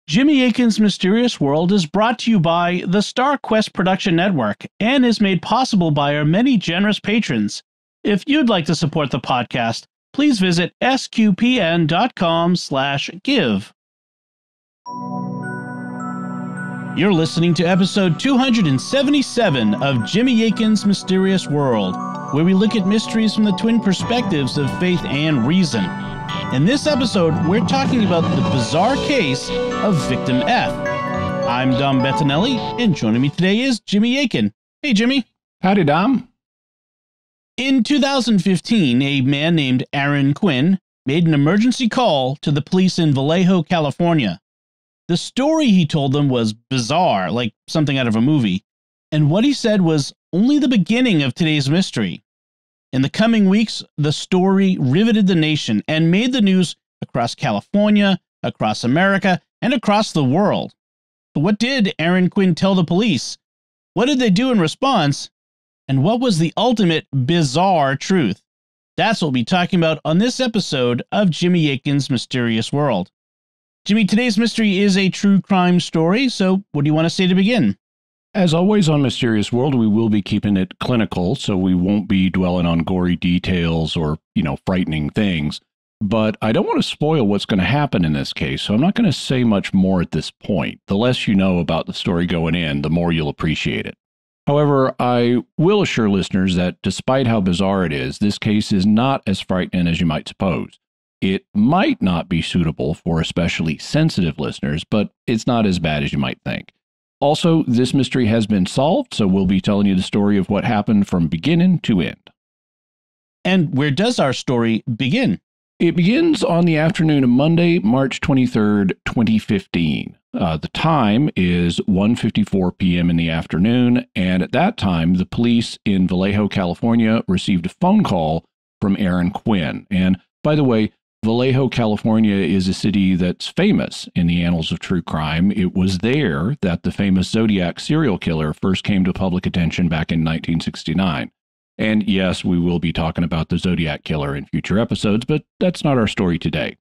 Jimmy Akin's Mysterious World is brought to you by the Star Quest Production Network and is made possible by our many generous patrons. If you'd like to support the podcast, please visit sqpn.com/give. You're listening to episode 277 of Jimmy Akin's Mysterious World, where we look at mysteries from the twin perspectives of faith and reason. In this episode, we're talking about the bizarre case of Victim F. I'm Dom Bettinelli, and joining me today is Jimmy Akin. Hey, Jimmy. Howdy, Dom. In 2015, a man named Aaron Quinn made an emergency call to the police in Vallejo, California. The story he told them was bizarre, like something out of a movie, and what he said was only the beginning of today's mystery. In the coming weeks, the story riveted the nation and made the news across California, across America, and across the world. But what did Aaron Quinn tell the police? What did they do in response? And what was the ultimate bizarre truth? That's what we'll be talking about on this episode of Jimmy Akin's Mysterious World. Jimmy, today's mystery is a true crime story, so what do you want to say to begin? As always on Mysterious World, we will be keeping it clinical, so we won't be dwelling on gory details or, frightening things. But I don't want to spoil what's going to happen in this case, so I'm not going to say much more at this point. The less you know about the story going in, the more you'll appreciate it. However, I will assure listeners that despite how bizarre it is, this case is not as frightening as you might suppose. It might not be suitable for especially sensitive listeners, but it's not as bad as you might think. Also, this mystery has been solved, so we'll be telling you the story of what happened from beginning to end. And where does our story begin? It begins on the afternoon of Monday, March 23rd, 2015. The time is 1:54 p.m. in the afternoon, and at that time, the police in Vallejo, California, received a phone call from Aaron Quinn. And by the way, Vallejo, California is a city that's famous in the annals of true crime. It was there that the famous Zodiac serial killer first came to public attention back in 1969. And yes, we will be talking about the Zodiac killer in future episodes, but that's not our story today.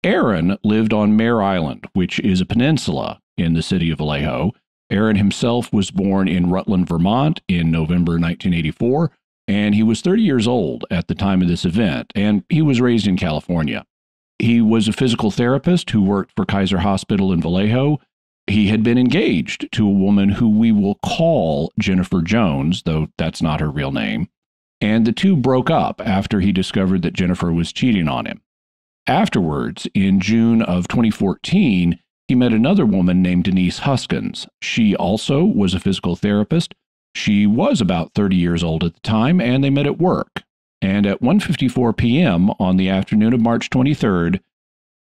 Aaron lived on Mare Island, which is a peninsula in the city of Vallejo. Aaron himself was born in Rutland, Vermont in November 1984. And he was 30 years old at the time of this event, and he was raised in California. He was a physical therapist who worked for Kaiser Hospital in Vallejo. He had been engaged to a woman who we will call Jennifer Jones, though that's not her real name. And the two broke up after he discovered that Jennifer was cheating on him. Afterwards, in June of 2014, he met another woman named Denise Huskins. She also was a physical therapist. She was about 30 years old at the time, and they met at work. And at 1:54 p.m. on the afternoon of March 23rd,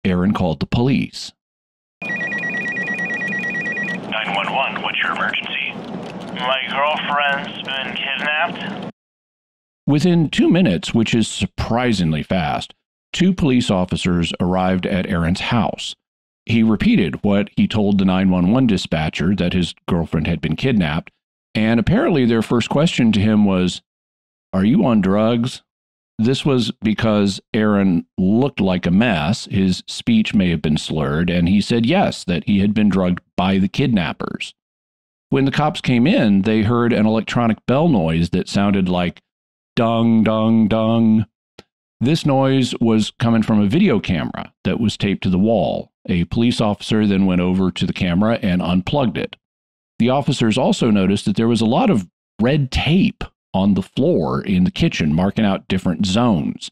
Aaron called the police. 911, what's your emergency? My girlfriend's been kidnapped. Within 2 minutes, which is surprisingly fast, 2 police officers arrived at Aaron's house. He repeated what he told the 911 dispatcher, that his girlfriend had been kidnapped. And apparently their first question to him was, "Are you on drugs?" This was because Aaron looked like a mess. His speech may have been slurred, and he said yes, that he had been drugged by the kidnappers. When the cops came in, they heard an electronic bell noise that sounded like dung, dung, dung. This noise was coming from a video camera that was taped to the wall. A police officer then went over to the camera and unplugged it. The officers also noticed that there was a lot of red tape on the floor in the kitchen, marking out different zones.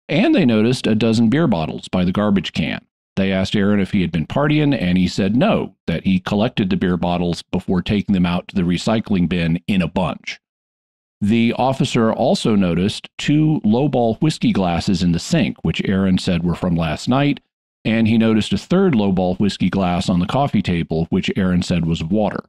And they noticed a dozen beer bottles by the garbage can. They asked Aaron if he had been partying, and he said no, that he collected the beer bottles before taking them out to the recycling bin in a bunch. The officer also noticed 2 lowball whiskey glasses in the sink, which Aaron said were from last night, and he noticed a 3rd lowball whiskey glass on the coffee table, which Aaron said was water.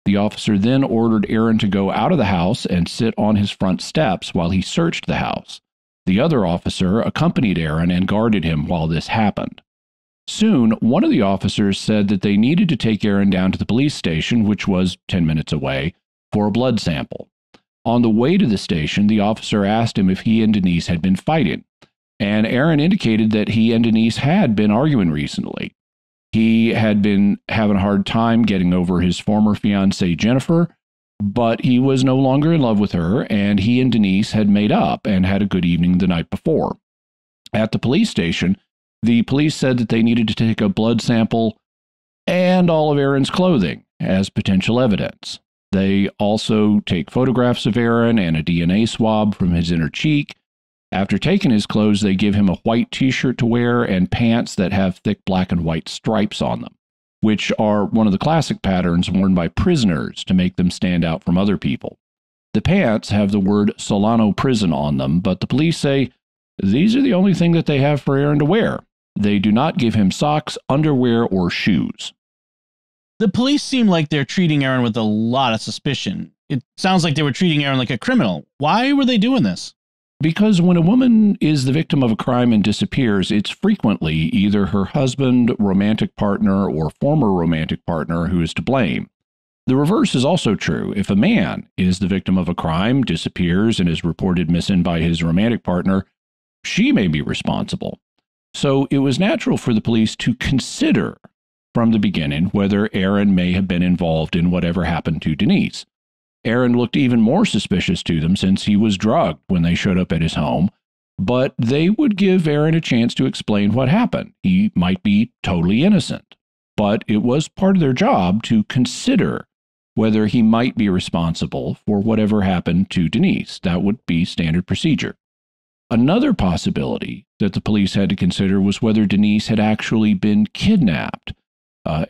The officer then ordered Aaron to go out of the house and sit on his front steps while he searched the house. The other officer accompanied Aaron and guarded him while this happened. Soon, one of the officers said that they needed to take Aaron down to the police station, which was 10 minutes away, for a blood sample. On the way to the station, the officer asked him if he and Denise had been fighting, and Aaron indicated that he and Denise had been arguing recently. He had been having a hard time getting over his former fiancée, Jennifer, but he was no longer in love with her, and he and Denise had made up and had a good evening the night before. At the police station, the police said that they needed to take a blood sample and all of Aaron's clothing as potential evidence. They also take photographs of Aaron and a DNA swab from his inner cheek. After taking his clothes, they give him a white t-shirt to wear and pants that have thick black and white stripes on them, which are one of the classic patterns worn by prisoners to make them stand out from other people. The pants have the word Solano Prison on them, but the police say these are the only thing that they have for Aaron to wear. They do not give him socks, underwear, or shoes. The police seem like they're treating Aaron with a lot of suspicion. It sounds like they were treating Aaron like a criminal. Why were they doing this? Because when a woman is the victim of a crime and disappears, it's frequently either her husband, romantic partner, or former romantic partner who is to blame. The reverse is also true. If a man is the victim of a crime, disappears, and is reported missing by his romantic partner, she may be responsible. So it was natural for the police to consider from the beginning whether Aaron may have been involved in whatever happened to Denise. Aaron looked even more suspicious to them since he was drugged when they showed up at his home, but they would give Aaron a chance to explain what happened. He might be totally innocent, but it was part of their job to consider whether he might be responsible for whatever happened to Denise. That would be standard procedure. Another possibility that the police had to consider was whether Denise had actually been kidnapped.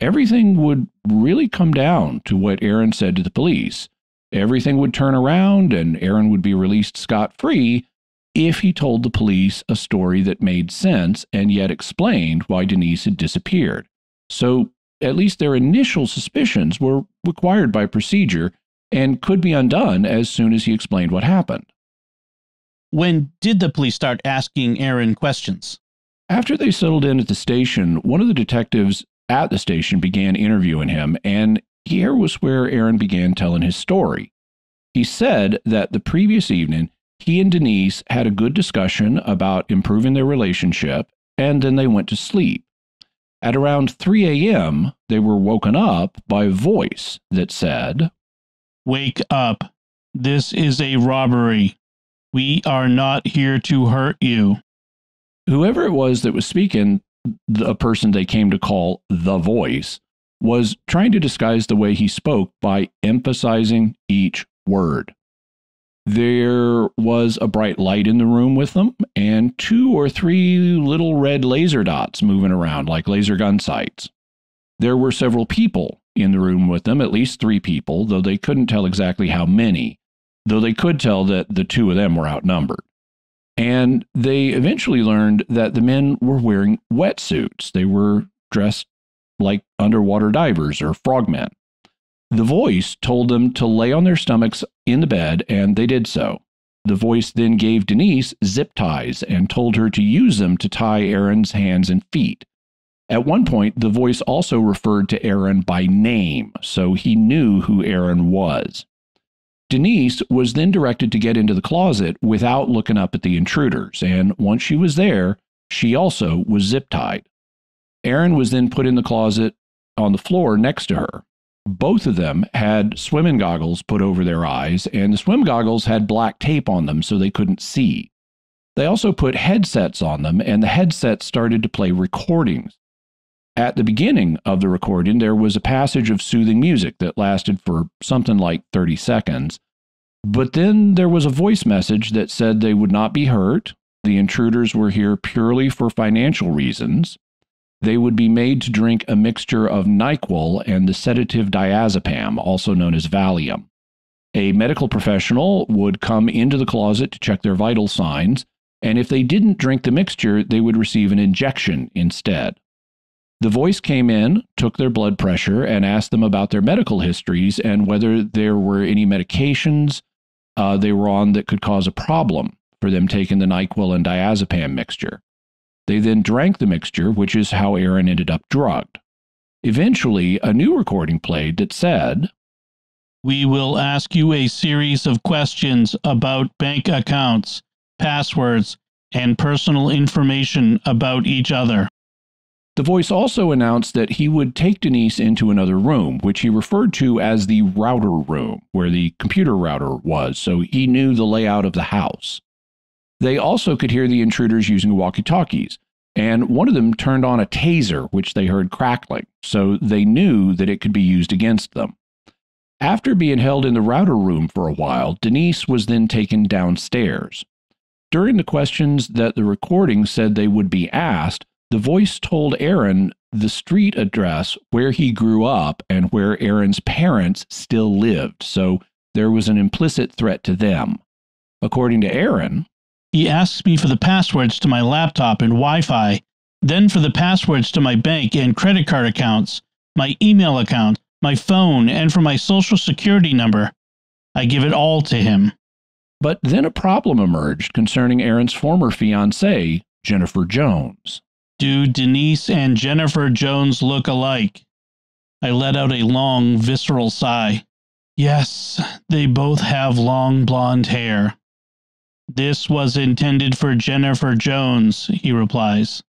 Everything would really come down to what Aaron said to the police. Everything would turn around and Aaron would be released scot-free if he told the police a story that made sense and yet explained why Denise had disappeared. So at least their initial suspicions were required by procedure and could be undone as soon as he explained what happened. When did the police start asking Aaron questions? After they settled in at the station, one of the detectives at the station began interviewing him, and here was where Aaron began telling his story. He said that the previous evening, he and Denise had a good discussion about improving their relationship, and then they went to sleep. At around 3 a.m., they were woken up by a voice that said, "Wake up. This is a robbery. We are not here to hurt you." Whoever it was that was speaking, the person they came to call the voice, was trying to disguise the way he spoke by emphasizing each word. There was a bright light in the room with them and 2 or 3 little red laser dots moving around like laser gun sights. There were several people in the room with them, at least 3 people, though they couldn't tell exactly how many, though they could tell that the 2 of them were outnumbered. And they eventually learned that the men were wearing wetsuits. They were dressed like underwater divers or frogmen. The voice told them to lay on their stomachs in the bed, and they did so. The voice then gave Denise zip ties and told her to use them to tie Aaron's hands and feet. At one point, the voice also referred to Aaron by name, so he knew who Aaron was. Denise was then directed to get into the closet without looking up at the intruders, and once she was there, she also was zip-tied. Aaron was then put in the closet on the floor next to her. Both of them had swimming goggles put over their eyes, and the swim goggles had black tape on them so they couldn't see. They also put headsets on them, and the headsets started to play recordings. At the beginning of the recording, there was a passage of soothing music that lasted for something like 30 seconds. But then there was a voice message that said they would not be hurt. The intruders were here purely for financial reasons. They would be made to drink a mixture of NyQuil and the sedative diazepam, also known as Valium. A medical professional would come into the closet to check their vital signs, and if they didn't drink the mixture, they would receive an injection instead. The voice came in, took their blood pressure, and asked them about their medical histories and whether there were any medications they were on that could cause a problem for them taking the NyQuil and diazepam mixture. They then drank the mixture, which is how Aaron ended up drugged. Eventually, a new recording played that said, "We will ask you a series of questions about bank accounts, passwords, and personal information about each other." The voice also announced that he would take Denise into another room, which he referred to as the router room, where the computer router was, so he knew the layout of the house. They also could hear the intruders using walkie-talkies, and one of them turned on a taser, which they heard crackling, so they knew that it could be used against them. After being held in the router room for a while, Denise was then taken downstairs. During the questions that the recording said they would be asked, the voice told Aaron the street address where he grew up and where Aaron's parents still lived, so there was an implicit threat to them. According to Aaron, he asks me for the passwords to my laptop and Wi-Fi, then for the passwords to my bank and credit card accounts, my email account, my phone, and for my social security number. I give it all to him. But then a problem emerged concerning Aaron's former fiancée, Jennifer Jones. Do Denise and Jennifer Jones look alike? I let out a long, visceral sigh. Yes, they both have long blonde hair. This was intended for Jennifer Jones, he replies.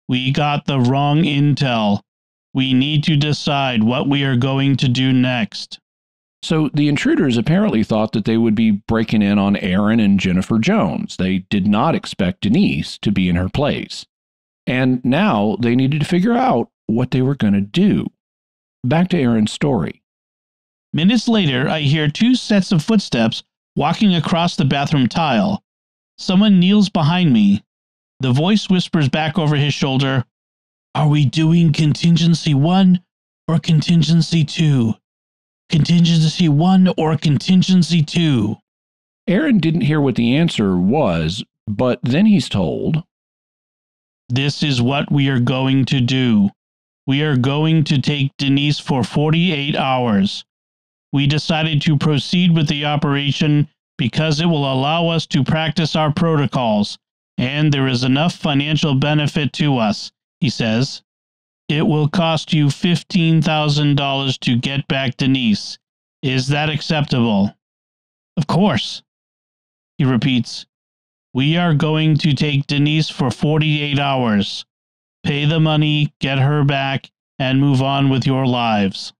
We got the wrong intel. We need to decide what we are going to do next. So the intruders apparently thought that they would be breaking in on Aaron and Jennifer Jones. They did not expect Denise to be in her place. And now they needed to figure out what they were going to do. Back to Aaron's story. Minutes later, I hear two sets of footsteps walking across the bathroom tile. Someone kneels behind me. The voice whispers back over his shoulder, "Are we doing contingency 1 or contingency 2? Contingency 1 or contingency 2? Aaron didn't hear what the answer was, but then he's told, This is what we are going to do. We are going to take Denise for 48 hours. We decided to proceed with the operation because it will allow us to practice our protocols, and there is enough financial benefit to us," he says. "It will cost you $15,000 to get back Denise. Is that acceptable?" "Of course." He repeats, "We are going to take Denise for 48 hours. Pay the money, get her back, and move on with your lives."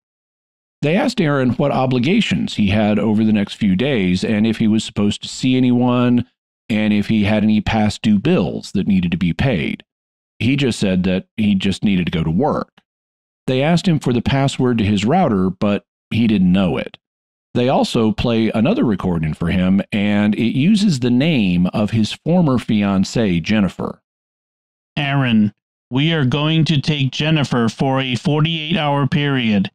They asked Aaron what obligations he had over the next few days and if he was supposed to see anyone and if he had any past due bills that needed to be paid. He just said that he just needed to go to work. They asked him for the password to his router, but he didn't know it. They also play another recording for him, and it uses the name of his former fiancée, Jennifer. "Aaron, we are going to take Jennifer for a 48-hour period.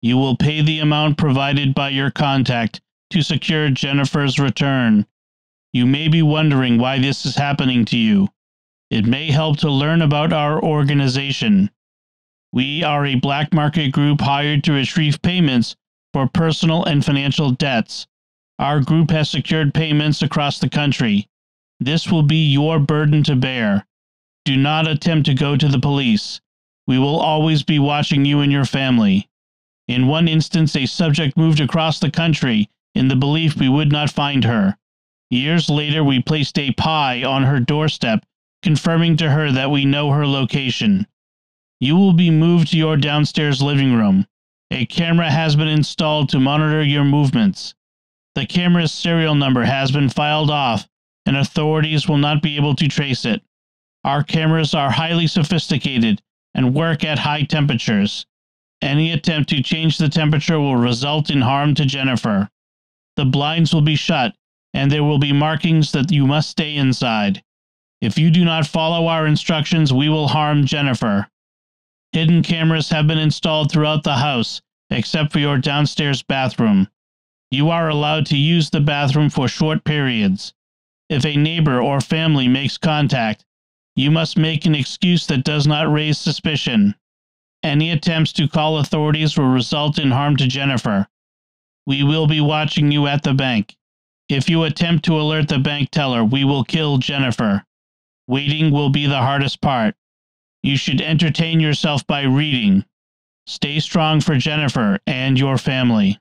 You will pay the amount provided by your contact to secure Jennifer's return. You may be wondering why this is happening to you. It may help to learn about our organization. We are a black market group hired to retrieve payments for personal and financial debts. Our group has secured payments across the country. This will be your burden to bear. Do not attempt to go to the police. We will always be watching you and your family. In one instance, a subject moved across the country in the belief we would not find her. Years later, we placed a pie on her doorstep, confirming to her that we know her location. You will be moved to your downstairs living room. A camera has been installed to monitor your movements. The camera's serial number has been filed off, and authorities will not be able to trace it. Our cameras are highly sophisticated and work at high temperatures. Any attempt to change the temperature will result in harm to Jennifer. The blinds will be shut, and there will be markings that you must stay inside. If you do not follow our instructions, we will harm Jennifer. Hidden cameras have been installed throughout the house, except for your downstairs bathroom. You are allowed to use the bathroom for short periods. If a neighbor or family makes contact, you must make an excuse that does not raise suspicion. Any attempts to call authorities will result in harm to Jennifer. We will be watching you at the bank. If you attempt to alert the bank teller, we will kill Jennifer. Waiting will be the hardest part. You should entertain yourself by reading. Stay strong for Jennifer and your family."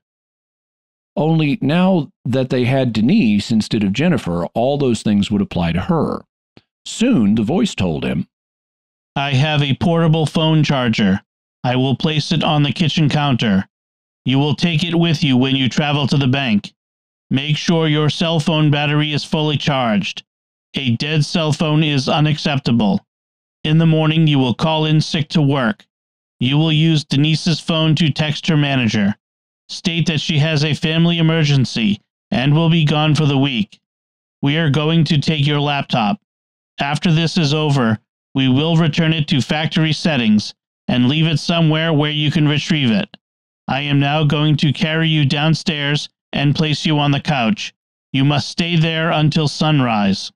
Only now that they had Denise instead of Jennifer, all those things would apply to her. Soon, the voice told him, I have a portable phone charger. I will place it on the kitchen counter. You will take it with you when you travel to the bank. Make sure your cell phone battery is fully charged. A dead cell phone is unacceptable. In the morning, you will call in sick to work. You will use Denise's phone to text her manager. State that she has a family emergency and will be gone for the week. We are going to take your laptop. After this is over, we will return it to factory settings and leave it somewhere where you can retrieve it. I am now going to carry you downstairs and place you on the couch. You must stay there until sunrise.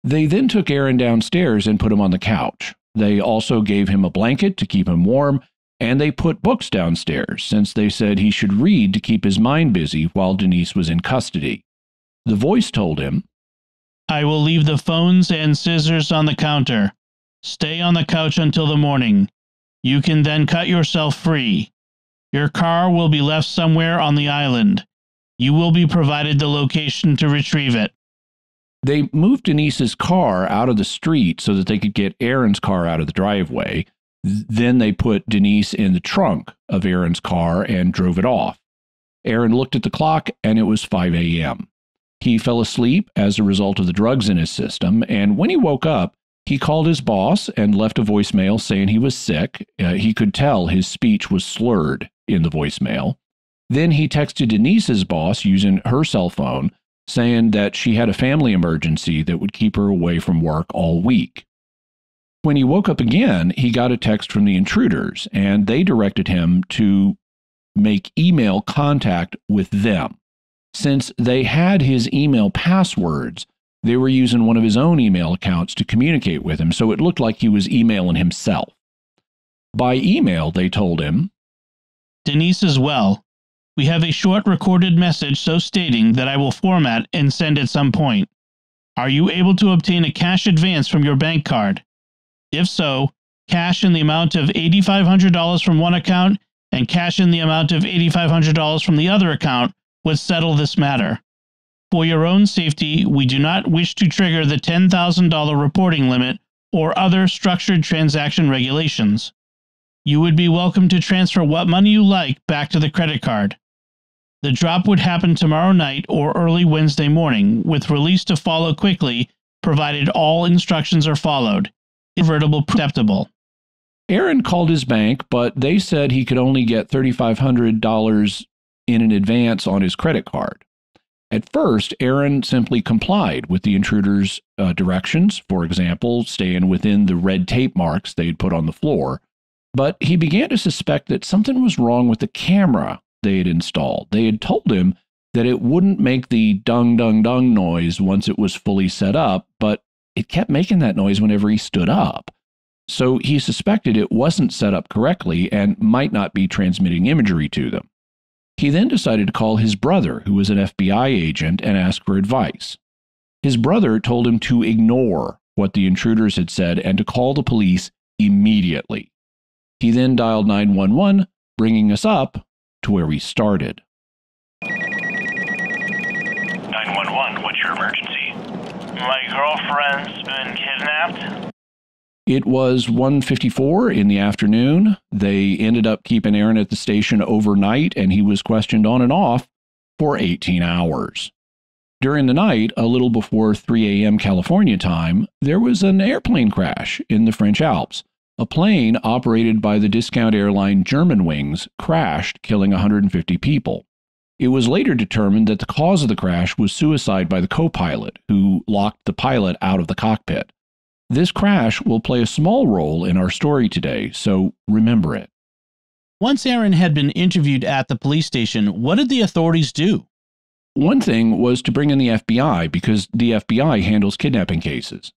They then took Aaron downstairs and put him on the couch. They also gave him a blanket to keep him warm, and they put books downstairs since they said he should read to keep his mind busy while Denise was in custody. The voice told him, I will leave the phones and scissors on the counter. Stay on the couch until the morning. You can then cut yourself free. Your car will be left somewhere on the island. You will be provided the location to retrieve it. They moved Denise's car out of the street so that they could get Aaron's car out of the driveway. Then they put Denise in the trunk of Aaron's car and drove it off. Aaron looked at the clock and it was 5 a.m. He fell asleep as a result of the drugs in his system, and when he woke up, he called his boss and left a voicemail saying he was sick. He could tell his speech was slurred in the voicemail. Then he texted Denise's boss using her cell phone, saying that she had a family emergency that would keep her away from work all week. When he woke up again, he got a text from the intruders, and they directed him to make email contact with them. Since they had his email passwords, they were using one of his own email accounts to communicate with him, so it looked like he was emailing himself. By email, they told him, Denise is well. We have a short recorded message so stating that I will format and send at some point. Are you able to obtain a cash advance from your bank card? If so, cash in the amount of $8,500 from one account and cash in the amount of $8,500 from the other account would settle this matter. For your own safety, we do not wish to trigger the $10,000 reporting limit or other structured transaction regulations. You would be welcome to transfer what money you like back to the credit card. The drop would happen tomorrow night or early Wednesday morning, with release to follow quickly, provided all instructions are followed. Convertible acceptable. Aaron called his bank, but they said he could only get $3,500 in an advance on his credit card. At first, Aaron simply complied with the intruders' directions, for example, staying within the red tape marks they had put on the floor. But he began to suspect that something was wrong with the camera they had installed. They had told him that it wouldn't make the dung, dung, dung noise once it was fully set up, but it kept making that noise whenever he stood up. So he suspected it wasn't set up correctly and might not be transmitting imagery to them. He then decided to call his brother, who was an FBI agent, and ask for advice. His brother told him to ignore what the intruders had said and to call the police immediately. He then dialed 911, bringing us up to where we started. 911, what's your emergency? My girlfriend's been kidnapped. It was 1:54 in the afternoon. They ended up keeping Aaron at the station overnight, and he was questioned on and off for 18 hours. During the night, a little before 3 a.m. California time, there was an airplane crash in the French Alps. A plane operated by the discount airline Germanwings crashed, killing 150 people. It was later determined that the cause of the crash was suicide by the co-pilot, who locked the pilot out of the cockpit. This crash will play a small role in our story today, so remember it. Once Aaron had been interviewed at the police station, what did the authorities do? One thing was to bring in the FBI because the FBI handles kidnapping cases.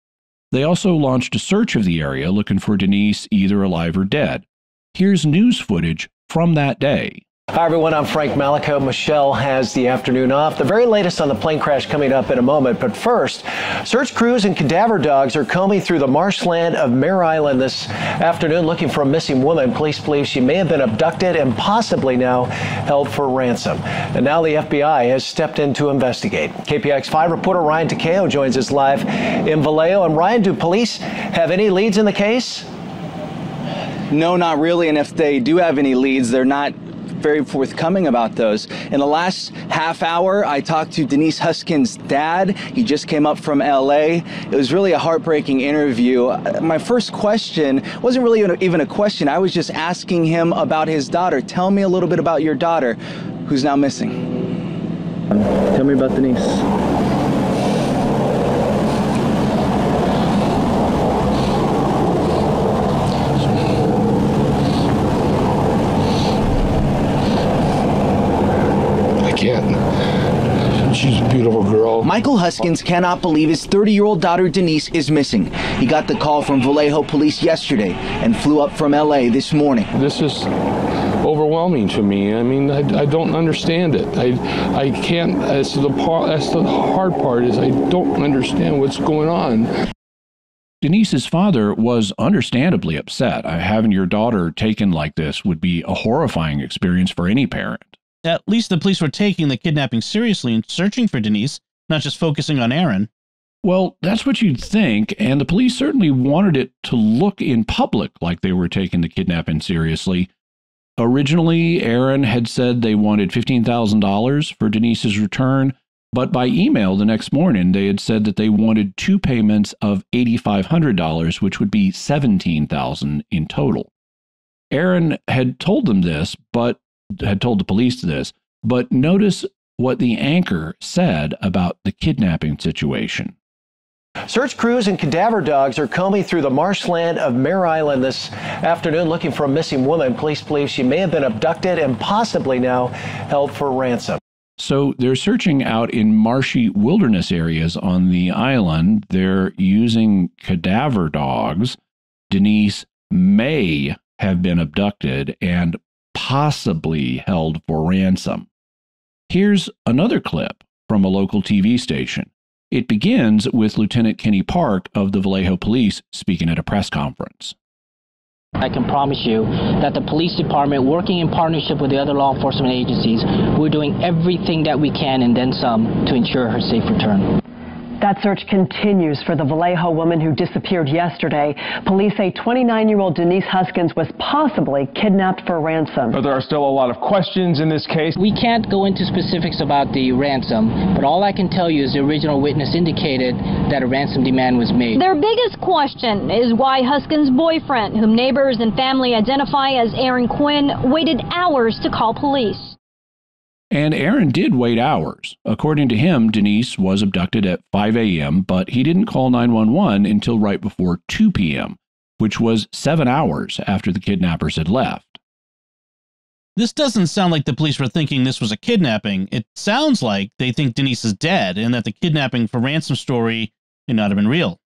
They also launched a search of the area looking for Denise either alive or dead. Here's news footage from that day. Hi, everyone. I'm Frank Malico. Michelle has the afternoon off. The very latest on the plane crash coming up in a moment. But first, search crews and cadaver dogs are combing through the marshland of Mare Island this afternoon looking for a missing woman. Police believe she may have been abducted and possibly now held for ransom. And now the FBI has stepped in to investigate. KPIX5 reporter Ryan Takeo joins us live in Vallejo. And Ryan, do police have any leads in the case? No, not really. And if they do have any leads, they're not very forthcoming about those. In the last half hour, I talked to Denise Huskins' dad. He just came up from LA. It was really a heartbreaking interview. My first question wasn't really even a question. I was just asking him about his daughter. Tell me a little bit about your daughter, who's now missing. Tell me about Denise. She's a beautiful girl. Michael Huskins cannot believe his 30-year-old daughter Denise is missing. He got the call from Vallejo police yesterday and flew up from LA this morning. This is overwhelming to me. I mean, I don't understand it. I can't, as the hard part is I don't understand what's going on. Denise's father was understandably upset. Having your daughter taken like this would be a horrifying experience for any parent. At least the police were taking the kidnapping seriously and searching for Denise, not just focusing on Aaron. Well, that's what you'd think, and the police certainly wanted it to look in public like they were taking the kidnapping seriously. Originally, Aaron had said they wanted $15,000 for Denise's return, but by email the next morning, they had said that they wanted two payments of $8,500, which would be $17,000 in total. Aaron had told them this, but had told the police this, but notice what the anchor said about the kidnapping situation. Search crews and cadaver dogs are combing through the marshland of Mare Island this afternoon looking for a missing woman. Police believe she may have been abducted and possibly now held for ransom. So they're searching out in marshy wilderness areas on the island. They're using cadaver dogs. Denise may have been abducted and possibly held for ransom. Here's another clip from a local TV station. It begins with Lieutenant Kenny Park of the Vallejo Police speaking at a press conference. I can promise you that the police department, working in partnership with the other law enforcement agencies, we're doing everything that we can and then some to ensure her safe return. That search continues for the Vallejo woman who disappeared yesterday. Police say 29-year-old Denise Huskins was possibly kidnapped for ransom. But there are still a lot of questions in this case. We can't go into specifics about the ransom, but all I can tell you is the original witness indicated that a ransom demand was made. Their biggest question is why Huskins' boyfriend, whom neighbors and family identify as Aaron Quinn, waited hours to call police. And Aaron did wait hours. According to him, Denise was abducted at 5 a.m., but he didn't call 911 until right before 2 p.m., which was 7 hours after the kidnappers had left. This doesn't sound like the police were thinking this was a kidnapping. It sounds like they think Denise is dead and that the kidnapping for ransom story may not have been real.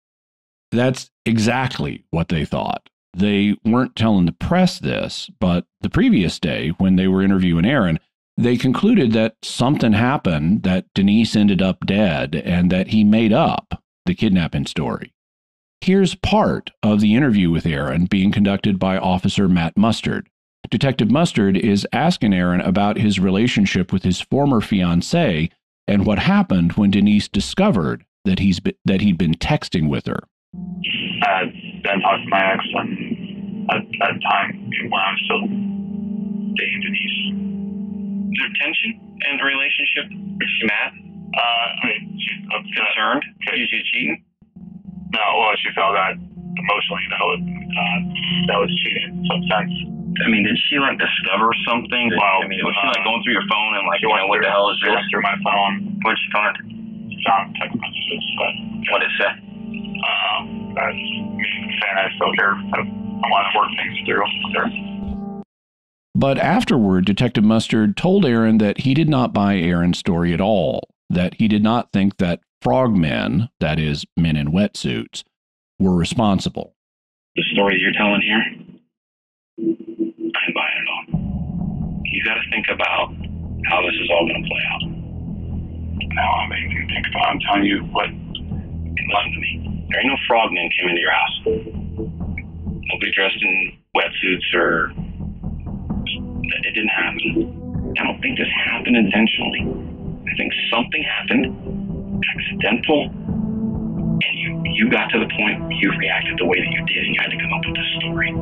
That's exactly what they thought. They weren't telling the press this, but the previous day, when they were interviewing Aaron, they concluded that something happened, that Denise ended up dead, and that he made up the kidnapping story. Here's part of the interview with Aaron being conducted by Officer Matt Mustard. Detective Mustard is asking Aaron about his relationship with his former fiancée and what happened when Denise discovered that he'd been texting with her. I had been talking to my ex at the time when I was still dating Denise. Is there tension in the relationship? Is she mad? She's concerned. Is she cheating? No, well, she felt that emotionally that was cheating in some sense. I mean, did she discover something? Well, was she going through your phone and what the hell is this? She went through my phone. What did she find? She found text messages. What did it say? That me saying I still care. I want to work things through with her. But afterward, Detective Mustard told Aaron that he did not buy Aaron's story at all, that he did not think that frogmen, that is, men in wetsuits, were responsible. The story that you're telling here, I didn't buy it at all. He's got to think about how this is all going to play out. Now I'm anything to think about. I'm telling you what. Listen to me. There ain't no frogmen came into your house. Nobody dressed in wetsuits or. It didn't happen. I don't think this happened intentionally. I think something happened, accidental, and you got to the point where you reacted the way that you did, and you had to come up with this story.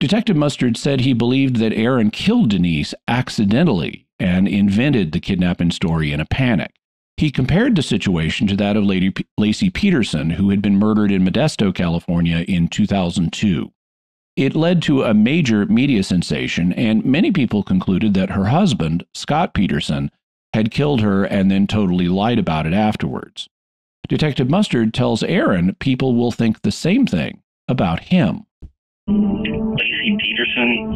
Detective Mustard said he believed that Aaron killed Denise accidentally and invented the kidnapping story in a panic. He compared the situation to that of Lady Lacey Peterson, who had been murdered in Modesto, California in 2002. It led to a major media sensation, and many people concluded that her husband, Scott Peterson, had killed her and then totally lied about it afterwards. Detective Mustard tells Aaron people will think the same thing about him. Lacey Peterson,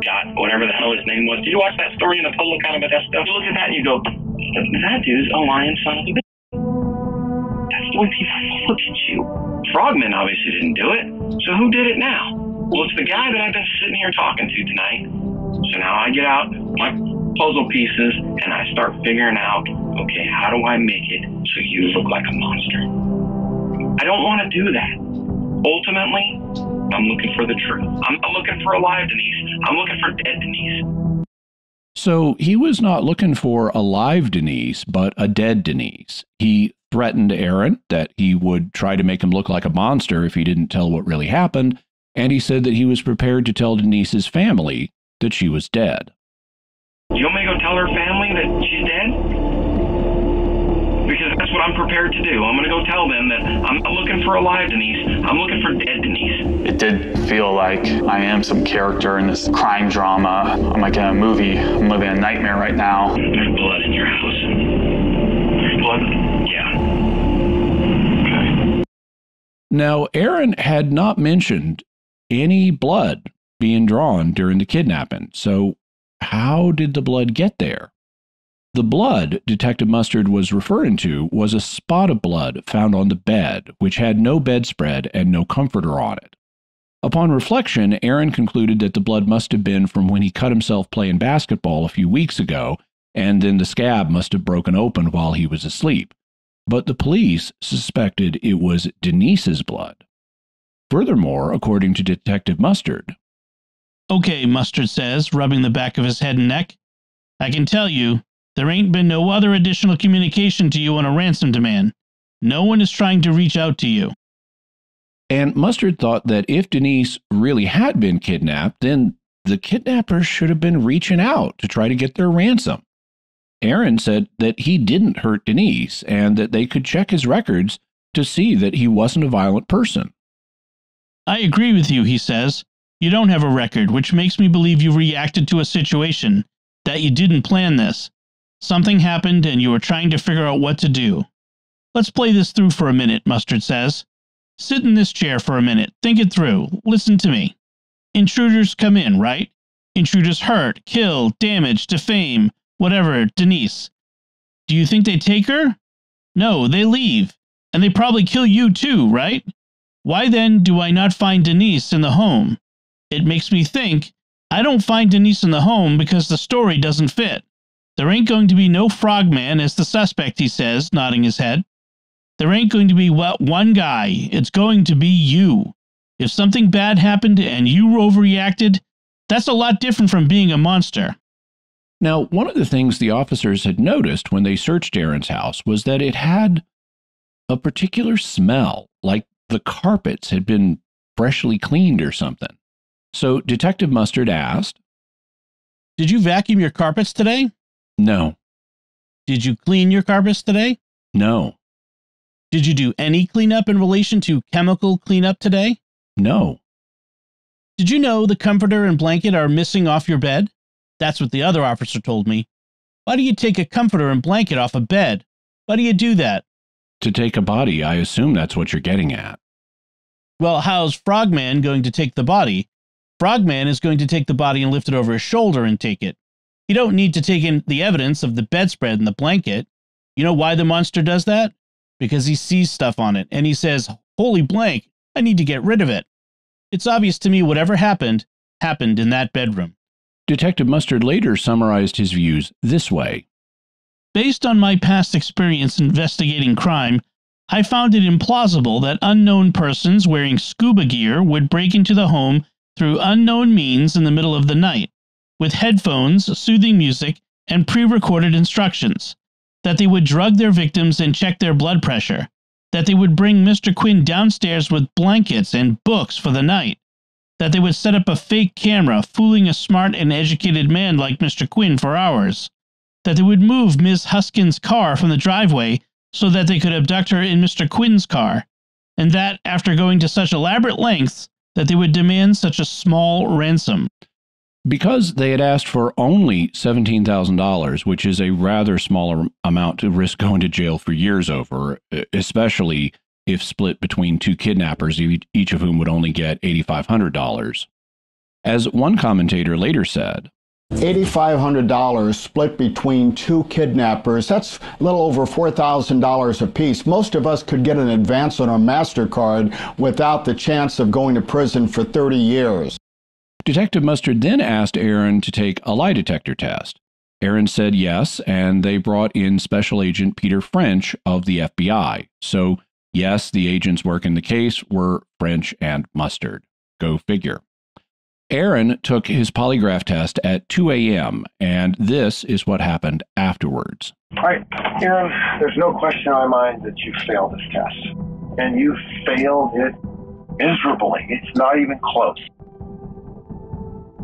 Scott, whatever the hell his name was. Did you watch that story in the public out of Modesto? You look at that and you go, that dude's a lying son of a bitch. That's the way people look at you. Frogman obviously didn't do it, so who did it now? Well, it's the guy that I've been sitting here talking to tonight. So now I get out my puzzle pieces and I start figuring out, okay, how do I make it so you look like a monster? I don't want to do that. Ultimately, I'm looking for the truth. I'm not looking for a live Denise. I'm looking for dead Denise. So he was not looking for a live Denise, but a dead Denise. He threatened Aaron that he would try to make him look like a monster if he didn't tell what really happened, and he said that he was prepared to tell Denise's family that she was dead. You want me to go tell her family that she's dead? Because that's what I'm prepared to do. I'm going to go tell them that I'm not looking for a live Denise. I'm looking for dead Denise. It did feel like I am some character in this crime drama. I'm like in a movie. I'm living a nightmare right now. There's blood in your house. There's blood? Yeah. Okay. Now, Aaron had not mentioned any blood being drawn during the kidnapping. So how did the blood get there? The blood Detective Mustard was referring to was a spot of blood found on the bed, which had no bedspread and no comforter on it. Upon reflection, Aaron concluded that the blood must have been from when he cut himself playing basketball a few weeks ago, and then the scab must have broken open while he was asleep. But the police suspected it was Denise's blood. Furthermore, according to Detective Mustard, "Okay," Mustard says, rubbing the back of his head and neck, "I can tell you, there ain't been no other additional communication to you on a ransom demand. No one is trying to reach out to you." And Mustard thought that if Denise really had been kidnapped, then the kidnappers should have been reaching out to try to get their ransom. Aaron said that he didn't hurt Denise and that they could check his records to see that he wasn't a violent person. "I agree with you," he says. "You don't have a record, which makes me believe you reacted to a situation, that you didn't plan this. Something happened and you were trying to figure out what to do. Let's play this through for a minute," Mustard says. "Sit in this chair for a minute. Think it through. Listen to me. Intruders come in, right? Intruders hurt, kill, damage, defame, whatever, Denise. Do you think they take her? No, they leave. And they probably kill you too, right? Why then do I not find Denise in the home? It makes me think I don't find Denise in the home because the story doesn't fit. There ain't going to be no frogman as the suspect," he says, nodding his head. "There ain't going to be one guy. It's going to be you. If something bad happened and you overreacted, that's a lot different from being a monster." Now, one of the things the officers had noticed when they searched Aaron's house was that it had a particular smell, like the carpets had been freshly cleaned or something. So Detective Mustard asked, "Did you vacuum your carpets today?" "No." "Did you clean your carpets today?" "No." "Did you do any cleanup in relation to chemical cleanup today?" "No." "Did you know the comforter and blanket are missing off your bed?" That's what the other officer told me. "Why do you take a comforter and blanket off a bed? Why do you do that?" "To take a body, I assume that's what you're getting at." "Well, how's Frogman going to take the body? Frogman is going to take the body and lift it over his shoulder and take it. You don't need to take in the evidence of the bedspread and the blanket. You know why the monster does that? Because he sees stuff on it, and he says, 'Holy blank, I need to get rid of it.' It's obvious to me whatever happened in that bedroom. Detective Mustard later summarized his views this way. Based on my past experience investigating crime, I found it implausible that unknown persons wearing scuba gear would break into the home through unknown means in the middle of the night, with headphones, soothing music, and pre-recorded instructions, that they would drug their victims and check their blood pressure, that they would bring Mr. Quinn downstairs with blankets and books for the night, that they would set up a fake camera fooling a smart and educated man like Mr. Quinn for hours, that they would move Ms. Huskins' car from the driveway so that they could abduct her in Mr. Quinn's car, and that, after going to such elaborate lengths, that they would demand such a small ransom. Because they had asked for only $17,000, which is a rather small amount to risk going to jail for years over, especially if split between two kidnappers, each of whom would only get $8,500. As one commentator later said, $8,500 split between two kidnappers, that's a little over $4,000 apiece. Most of us could get an advance on our MasterCard without the chance of going to prison for 30 years. Detective Mustard then asked Aaron to take a lie detector test. Aaron said yes, and they brought in Special Agent Peter French of the FBI. So, yes, the agents working the case were French and Mustard. Go figure. Aaron took his polygraph test at 2 a.m., and this is what happened afterwards. All right, Aaron, there's no question in my mind that you failed this test. And you failed it miserably. It's not even close.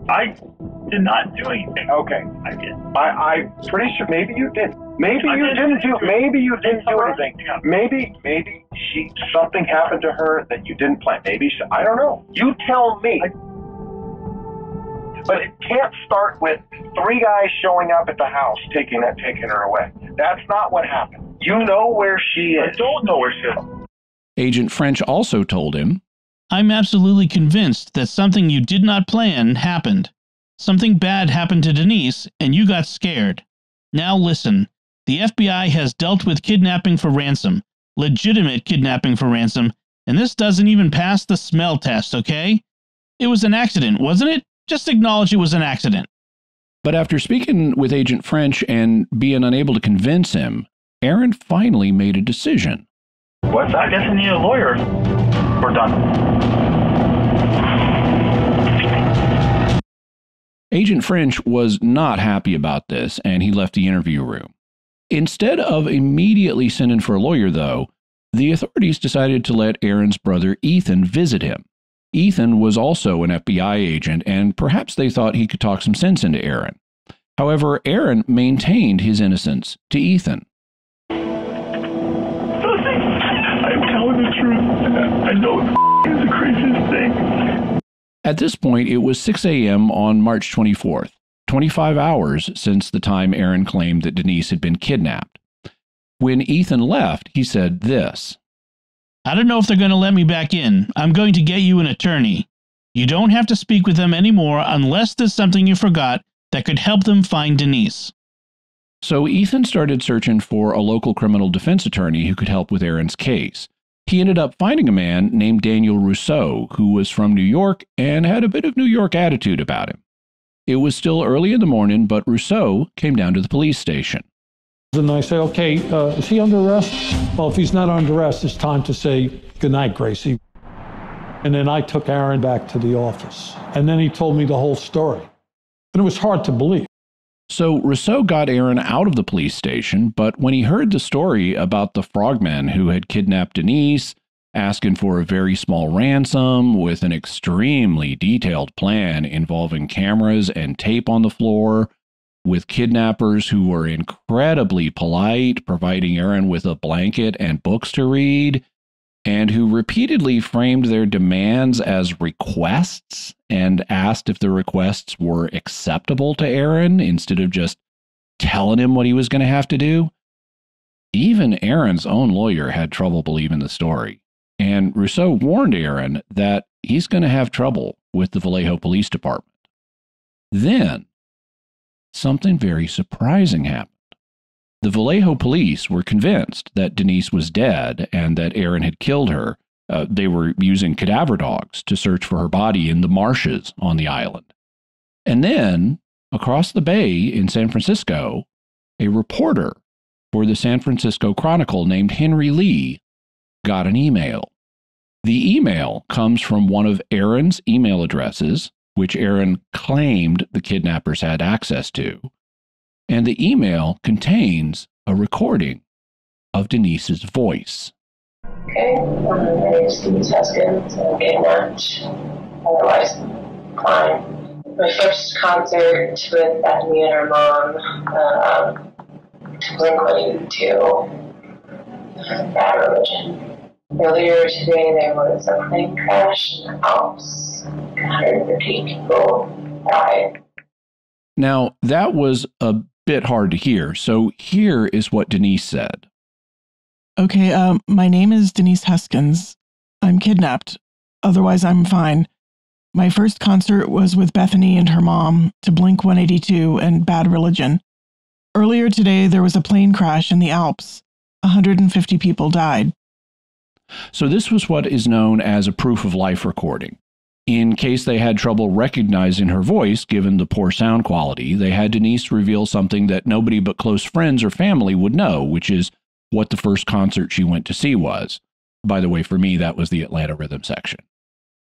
I did not do anything. Okay. I did. I'm pretty sure maybe you did. Maybe you didn't do anything. Yeah. Maybe something happened to her that you didn't plan. I don't know. You tell me. But it can't start with 3 guys showing up at the house taking her away. That's not what happened. You know where she is. I don't know where she is. Agent French also told him, I'm absolutely convinced that something you did not plan happened. Something bad happened to Denise, and you got scared. Now listen, the FBI has dealt with kidnapping for ransom, legitimate kidnapping for ransom, and this doesn't even pass the smell test, okay? It was an accident, wasn't it? Just acknowledge it was an accident. But after speaking with Agent French and being unable to convince him, Aaron finally made a decision. What? I guess I need a lawyer. We're done. Agent French was not happy about this, and he left the interview room. Instead of immediately sending for a lawyer, though, the authorities decided to let Aaron's brother Ethan visit him. Ethan was also an FBI agent, and perhaps they thought he could talk some sense into Aaron. However, Aaron maintained his innocence to Ethan. I'm telling the truth. I know it's the craziest thing. At this point, it was 6 a.m. on March 24th, 25 hours since the time Aaron claimed that Denise had been kidnapped. When Ethan left, he said this. I don't know if they're going to let me back in. I'm going to get you an attorney. You don't have to speak with them anymore unless there's something you forgot that could help them find Denise. So Ethan started searching for a local criminal defense attorney who could help with Aaron's case. He ended up finding a man named Daniel Rousseau, who was from New York and had a bit of New York attitude about him. It was still early in the morning, but Rousseau came down to the police station. And I say, okay, is he under arrest? Well, if he's not under arrest, it's time to say goodnight, Gracie. And then I took Aaron back to the office. And then he told me the whole story. And it was hard to believe. So Rousseau got Aaron out of the police station, but when he heard the story about the frogmen who had kidnapped Denise, asking for a very small ransom with an extremely detailed plan involving cameras and tape on the floor, with kidnappers who were incredibly polite, providing Aaron with a blanket and books to read, and who repeatedly framed their demands as requests and asked if the requests were acceptable to Aaron instead of just telling him what he was going to have to do. Even Aaron's own lawyer had trouble believing the story, and Rousseau warned Aaron that he's going to have trouble with the Vallejo Police Department. Then, something very surprising happened. The Vallejo police were convinced that Denise was dead and that Aaron had killed her. They were using cadaver dogs to search for her body in the marshes on the island. And then Across the bay in San Francisco, a reporter for the San Francisco Chronicle named Henry Lee got an email. The email comes from one of Aaron's email addresses, which Aaron claimed the kidnappers had access to, and the email contains a recording of Denise's voice. Okay, my name is Denise Huskins. I'm getting lunch. Otherwise, fine. My first concert with Bethany and her mom, Blink-182, Bad Religion. Earlier today, there was a plane crash in the Alps. 150 people died. Now, that was a bit hard to hear, so here is what Denise said. Okay, my name is Denise Huskins. I'm kidnapped. Otherwise, I'm fine. My first concert was with Bethany and her mom to Blink-182 and Bad Religion. Earlier today, there was a plane crash in the Alps. 150 people died. So this was what is known as a proof of life recording. In case they had trouble recognizing her voice, given the poor sound quality, they had Denise reveal something that nobody but close friends or family would know, which is what the first concert she went to see was. By the way, for me, that was the Atlanta Rhythm section.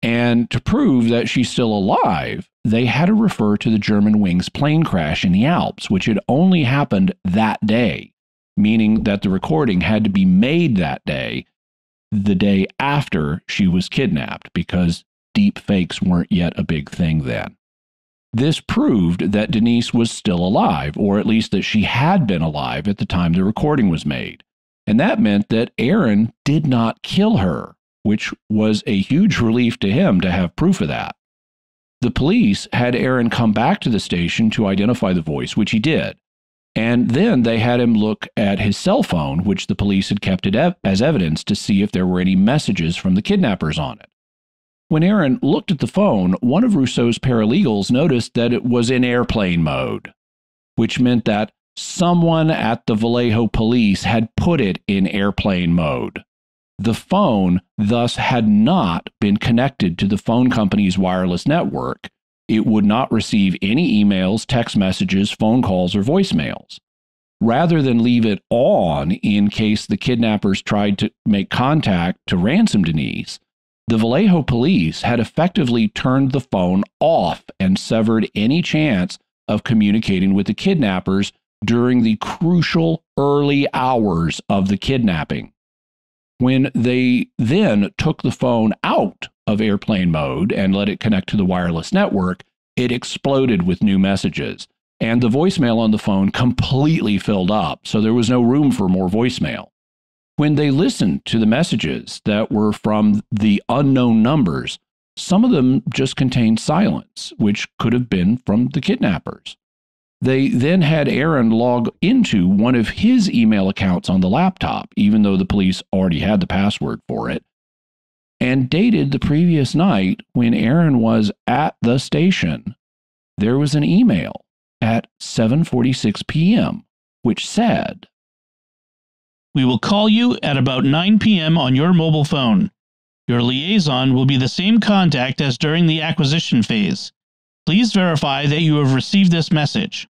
And to prove that she's still alive, they had to refer to the Germanwings plane crash in the Alps, which had only happened that day, meaning that the recording had to be made that day, the day after she was kidnapped, because deep fakes weren't yet a big thing then. This proved that Denise was still alive, or at least that she had been alive at the time the recording was made. And that meant that Aaron did not kill her, which was a huge relief to him to have proof of that. The police had Aaron come back to the station to identify the voice, which he did. And then they had him look at his cell phone, which the police had kept as evidence to see if there were any messages from the kidnappers on it. When Aaron looked at the phone, one of Rousseau's paralegals noticed that it was in airplane mode, which meant that someone at the Vallejo police had put it in airplane mode. The phone thus had not been connected to the phone company's wireless network. It would not receive any emails, text messages, phone calls, or voicemails. Rather than leave it on in case the kidnappers tried to make contact to ransom Denise, the Vallejo police had effectively turned the phone off and severed any chance of communicating with the kidnappers during the crucial early hours of the kidnapping. When they then took the phone out of airplane mode and let it connect to the wireless network, it exploded with new messages, and the voicemail on the phone completely filled up, so there was no room for more voicemail. When they listened to the messages that were from the unknown numbers, some of them just contained silence, which could have been from the kidnappers. They then had Aaron log into one of his email accounts on the laptop, even though the police already had the password for it, and dated the previous night when Aaron was at the station. There was an email at 7:46 p.m., which said, "We will call you at about 9 p.m. on your mobile phone. Your liaison will be the same contact as during the acquisition phase. Please verify that you have received this message."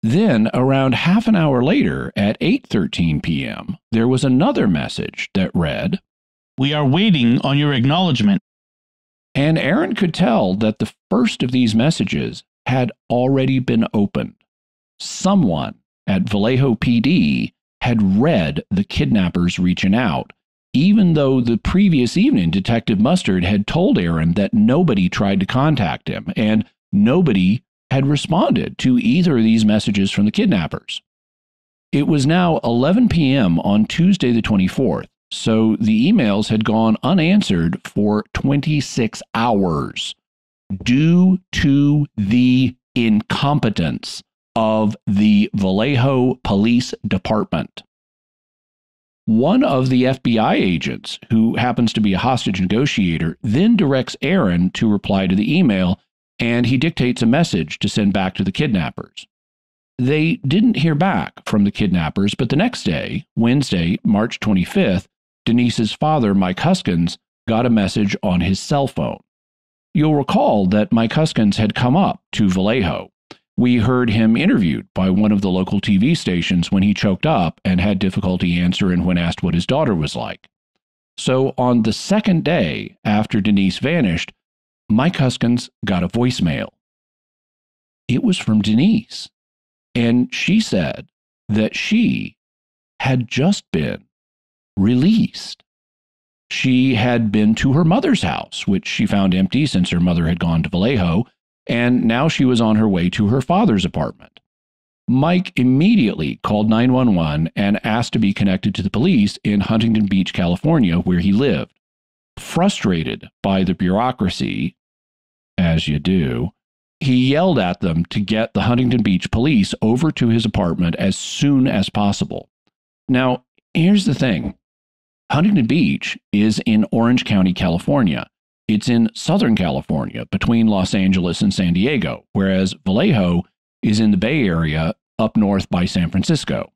Then, around half an hour later, at 8:13 p.m., there was another message that read, "We are waiting on your acknowledgement." And Aaron could tell that the first of these messages had already been opened. Someone at Vallejo PD had read the kidnappers reaching out, even though the previous evening Detective Mustard had told Aaron that nobody tried to contact him, and nobody had responded to either of these messages from the kidnappers. It was now 11 p.m. on Tuesday the 24th, so the emails had gone unanswered for 26 hours due to the incompetence of the Vallejo Police Department. One of the FBI agents, who happens to be a hostage negotiator, then directs Aaron to reply to the email, and he dictates a message to send back to the kidnappers. They didn't hear back from the kidnappers, but the next day, Wednesday, March 25th, Denise's father, Mike Huskins, got a message on his cell phone. You'll recall that Mike Huskins had come up to Vallejo, We heard him interviewed by one of the local TV stations when he choked up and had difficulty answering when asked what his daughter was like. So on the second day after Denise vanished, Mike Huskins got a voicemail. It was from Denise, and she said that she had just been released. She had been to her mother's house, which she found empty since her mother had gone to Vallejo, and now she was on her way to her father's apartment. Mike immediately called 911 and asked to be connected to the police in Huntington Beach, California, where he lived. Frustrated by the bureaucracy, as you do, he yelled at them to get the Huntington Beach police over to his apartment as soon as possible. Now, here's the thing. Huntington Beach is in Orange County, California. It's in Southern California, between Los Angeles and San Diego, whereas Vallejo is in the Bay Area up north by San Francisco.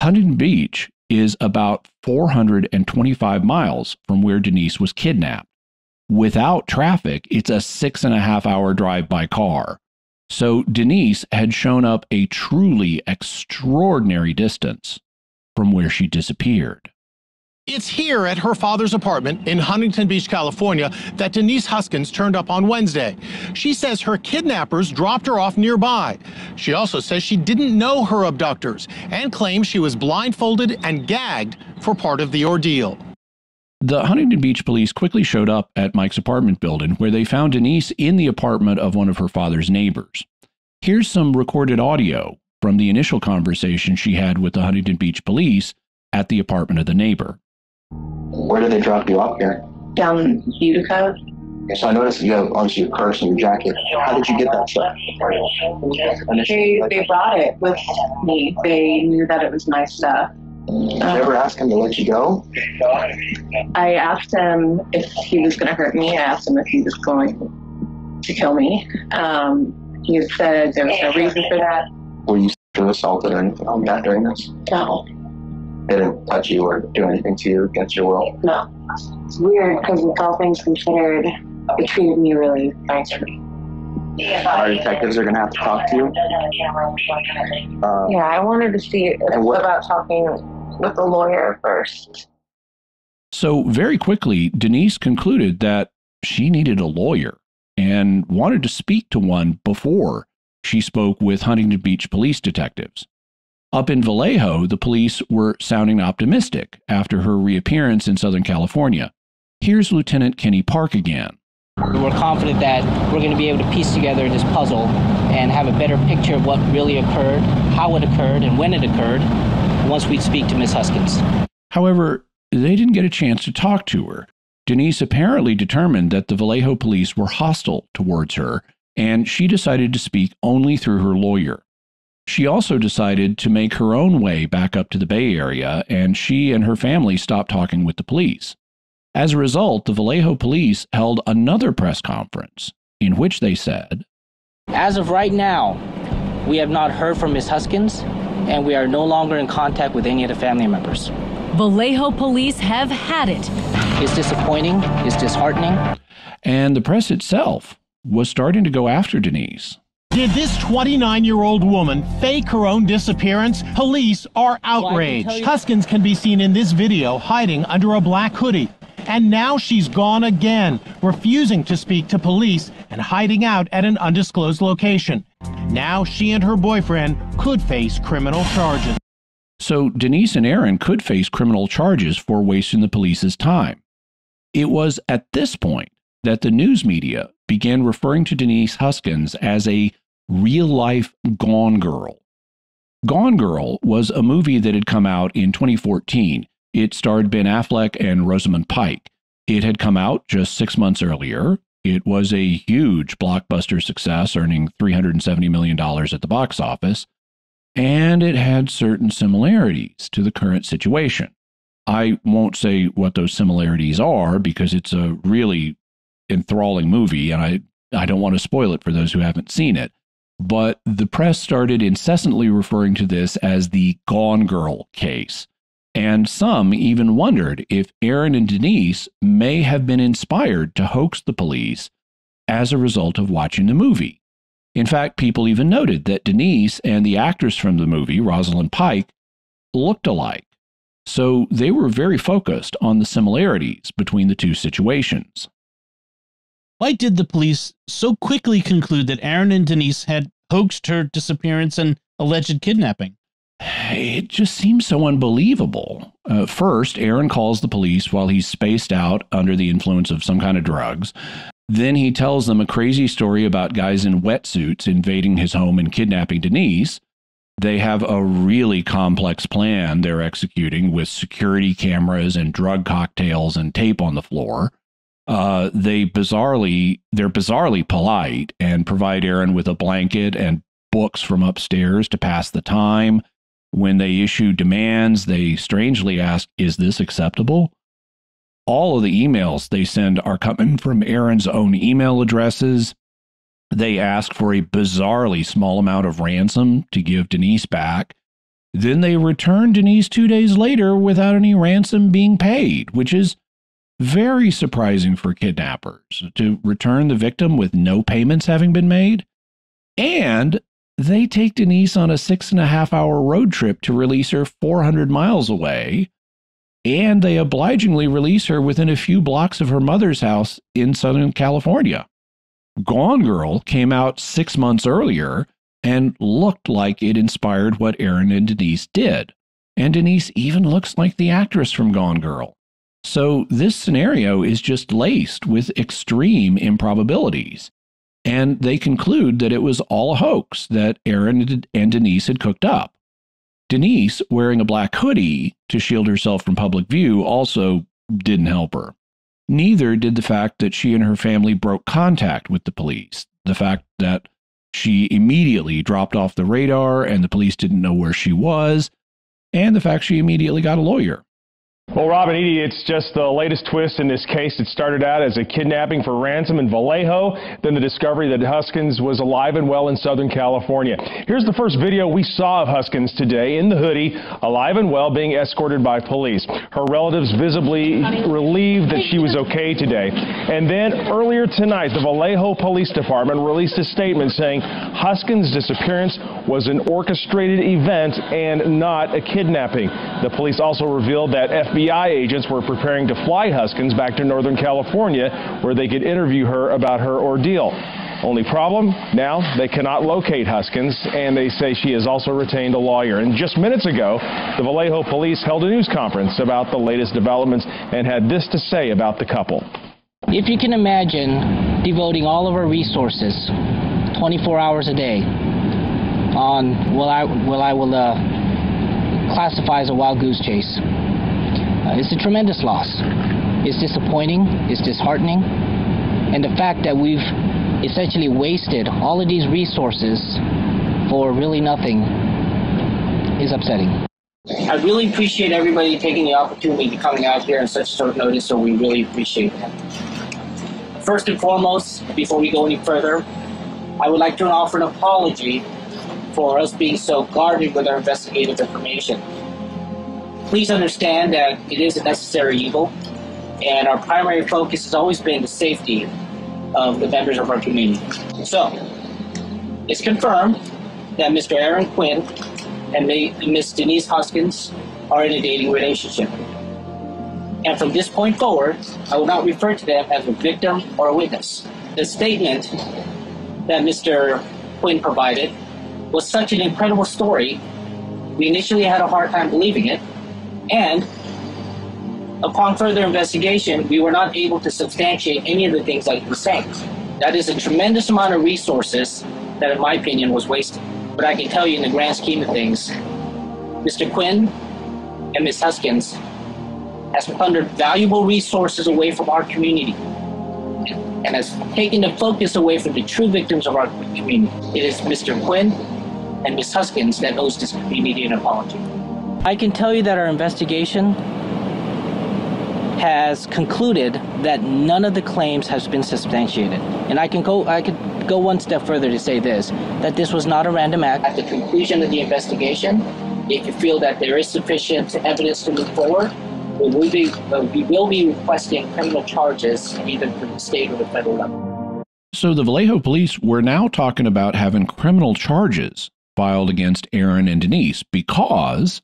Huntington Beach is about 425 miles from where Denise was kidnapped. Without traffic, it's a 6.5-hour drive by car. So Denise had shown up a truly extraordinary distance from where she disappeared. It's here at her father's apartment in Huntington Beach, California, that Denise Huskins turned up on Wednesday. She says her kidnappers dropped her off nearby. She also says she didn't know her abductors and claims she was blindfolded and gagged for part of the ordeal. The Huntington Beach police quickly showed up at Mike's apartment building, where they found Denise in the apartment of one of her father's neighbors. Here's some recorded audio from the initial conversation she had with the Huntington Beach police at the apartment of the neighbor. Where did they drop you off here? Down Utica. Okay, so I noticed you have obviously your purse and your jacket. How did you get that stuff? They brought it with me. They knew that it was my stuff. Did you ever ask him to let you go? I asked him if he was going to hurt me. I asked him if he was going to kill me. He said there was no reason for that. Were you assaulted or anything like that during this? No. They didn't touch you or do anything to you against your will? No. It's weird because with all things considered, they treated me really nicely. Our detectives are going to have to talk to you. Yeah, I wanted to see about talking with a lawyer first. So very quickly, Denise concluded that she needed a lawyer and wanted to speak to one before she spoke with Huntington Beach police detectives. Up in Vallejo, the police were sounding optimistic after her reappearance in Southern California. Here's Lieutenant Kenny Park again. We're confident that we're going to be able to piece together this puzzle and have a better picture of what really occurred, how it occurred, and when it occurred once we speak to Ms. Huskins. However, they didn't get a chance to talk to her. Denise apparently determined that the Vallejo police were hostile towards her, and she decided to speak only through her lawyer. She also decided to make her own way back up to the Bay Area, and she and her family stopped talking with the police. As a result, the Vallejo police held another press conference in which they said, "As of right now, we have not heard from Ms. Huskins, and we are no longer in contact with any of the family members." Vallejo police have had it. It's disappointing, it's disheartening. And the press itself was starting to go after Denise. Did this 29-year-old woman fake her own disappearance? Police are outraged. Huskins can be seen in this video hiding under a black hoodie. And now she's gone again, refusing to speak to police and hiding out at an undisclosed location. Now she and her boyfriend could face criminal charges. So Denise and Aaron could face criminal charges for wasting the police's time. It was at this point that the news media began referring to Denise Huskins as a real-life Gone Girl. Gone Girl was a movie that had come out in 2014. It starred Ben Affleck and Rosamund Pike. It had come out just 6 months earlier. It was a huge blockbuster success, earning $370 million at the box office, and it had certain similarities to the current situation. I won't say what those similarities are because it's a really enthralling movie, and I don't want to spoil it for those who haven't seen it. But the press started incessantly referring to this as the Gone Girl case. And some even wondered if Aaron and Denise may have been inspired to hoax the police as a result of watching the movie. In fact, people even noted that Denise and the actress from the movie, Rosalind Pike, looked alike. So they were very focused on the similarities between the two situations. Why did the police so quickly conclude that Aaron and Denise had hoaxed her disappearance and alleged kidnapping? It just seems so unbelievable. First, Aaron calls the police while he's spaced out under the influence of some kind of drugs. Then he tells them a crazy story about guys in wetsuits invading his home and kidnapping Denise. They have a really complex plan they're executing with security cameras and drug cocktails and tape on the floor. They're bizarrely polite and provide Aaron with a blanket and books from upstairs to pass the time. When they issue demands, they strangely ask, "Is this acceptable?" All of the emails they send are coming from Aaron's own email addresses. They ask for a bizarrely small amount of ransom to give Denise back. Then they return Denise 2 days later without any ransom being paid, which is very surprising for kidnappers, to return the victim with no payments having been made. And they take Denise on a 6.5-hour road trip to release her 400 miles away, and they obligingly release her within a few blocks of her mother's house in Southern California. Gone Girl came out 6 months earlier and looked like it inspired what Aaron and Denise did. And Denise even looks like the actress from Gone Girl. So this scenario is just laced with extreme improbabilities. And they conclude that it was all a hoax that Aaron and Denise had cooked up. Denise, wearing a black hoodie to shield herself from public view, also didn't help her. Neither did the fact that she and her family broke contact with the police, the fact that she immediately dropped off the radar and the police didn't know where she was, and the fact she immediately got a lawyer. Well, Rob and Edie, it's just the latest twist in this case. It started out as a kidnapping for ransom in Vallejo, then the discovery that Huskins was alive and well in Southern California. Here's the first video we saw of Huskins today in the hoodie, alive and well, being escorted by police. Her relatives visibly relieved that she was okay today. And then earlier tonight, the Vallejo Police Department released a statement saying Huskins' disappearance was an orchestrated event and not a kidnapping. The police also revealed that FBI agents were preparing to fly Huskins back to Northern California where they could interview her about her ordeal. Only problem, now they cannot locate Huskins, and they say she has also retained a lawyer. And just minutes ago, the Vallejo police held a news conference about the latest developments and had this to say about the couple. If you can imagine devoting all of our resources, 24 hours a day, on what I will classify as a wild goose chase. It's a tremendous loss. It's disappointing, it's disheartening, and the fact that we've essentially wasted all of these resources for really nothing is upsetting. I really appreciate everybody taking the opportunity to coming out here on such short notice, so we really appreciate that. First and foremost, before we go any further, I would like to offer an apology for us being so guarded with our investigative information. Please understand that it is a necessary evil, and our primary focus has always been the safety of the members of our community. So, it's confirmed that Mr. Aaron Quinn and Miss Denise Huskins are in a dating relationship. And from this point forward, I will not refer to them as a victim or a witness. The statement that Mr. Quinn provided was such an incredible story, we initially had a hard time believing it, and upon further investigation, we were not able to substantiate any of the things that he was saying. That is a tremendous amount of resources that, in my opinion, was wasted. But I can tell you, in the grand scheme of things, Mr. Quinn and Ms. Huskins has plundered valuable resources away from our community and has taken the focus away from the true victims of our community. It is Mr. Quinn and Ms. Huskins that owes this community an apology. I can tell you that our investigation has concluded that none of the claims has been substantiated. And I could go one step further to say this, that this was not a random act. At the conclusion of the investigation, if you feel that there is sufficient evidence to move forward, we will be requesting criminal charges either from the state or the federal level. So the Vallejo police were now talking about having criminal charges filed against Aaron and Denise because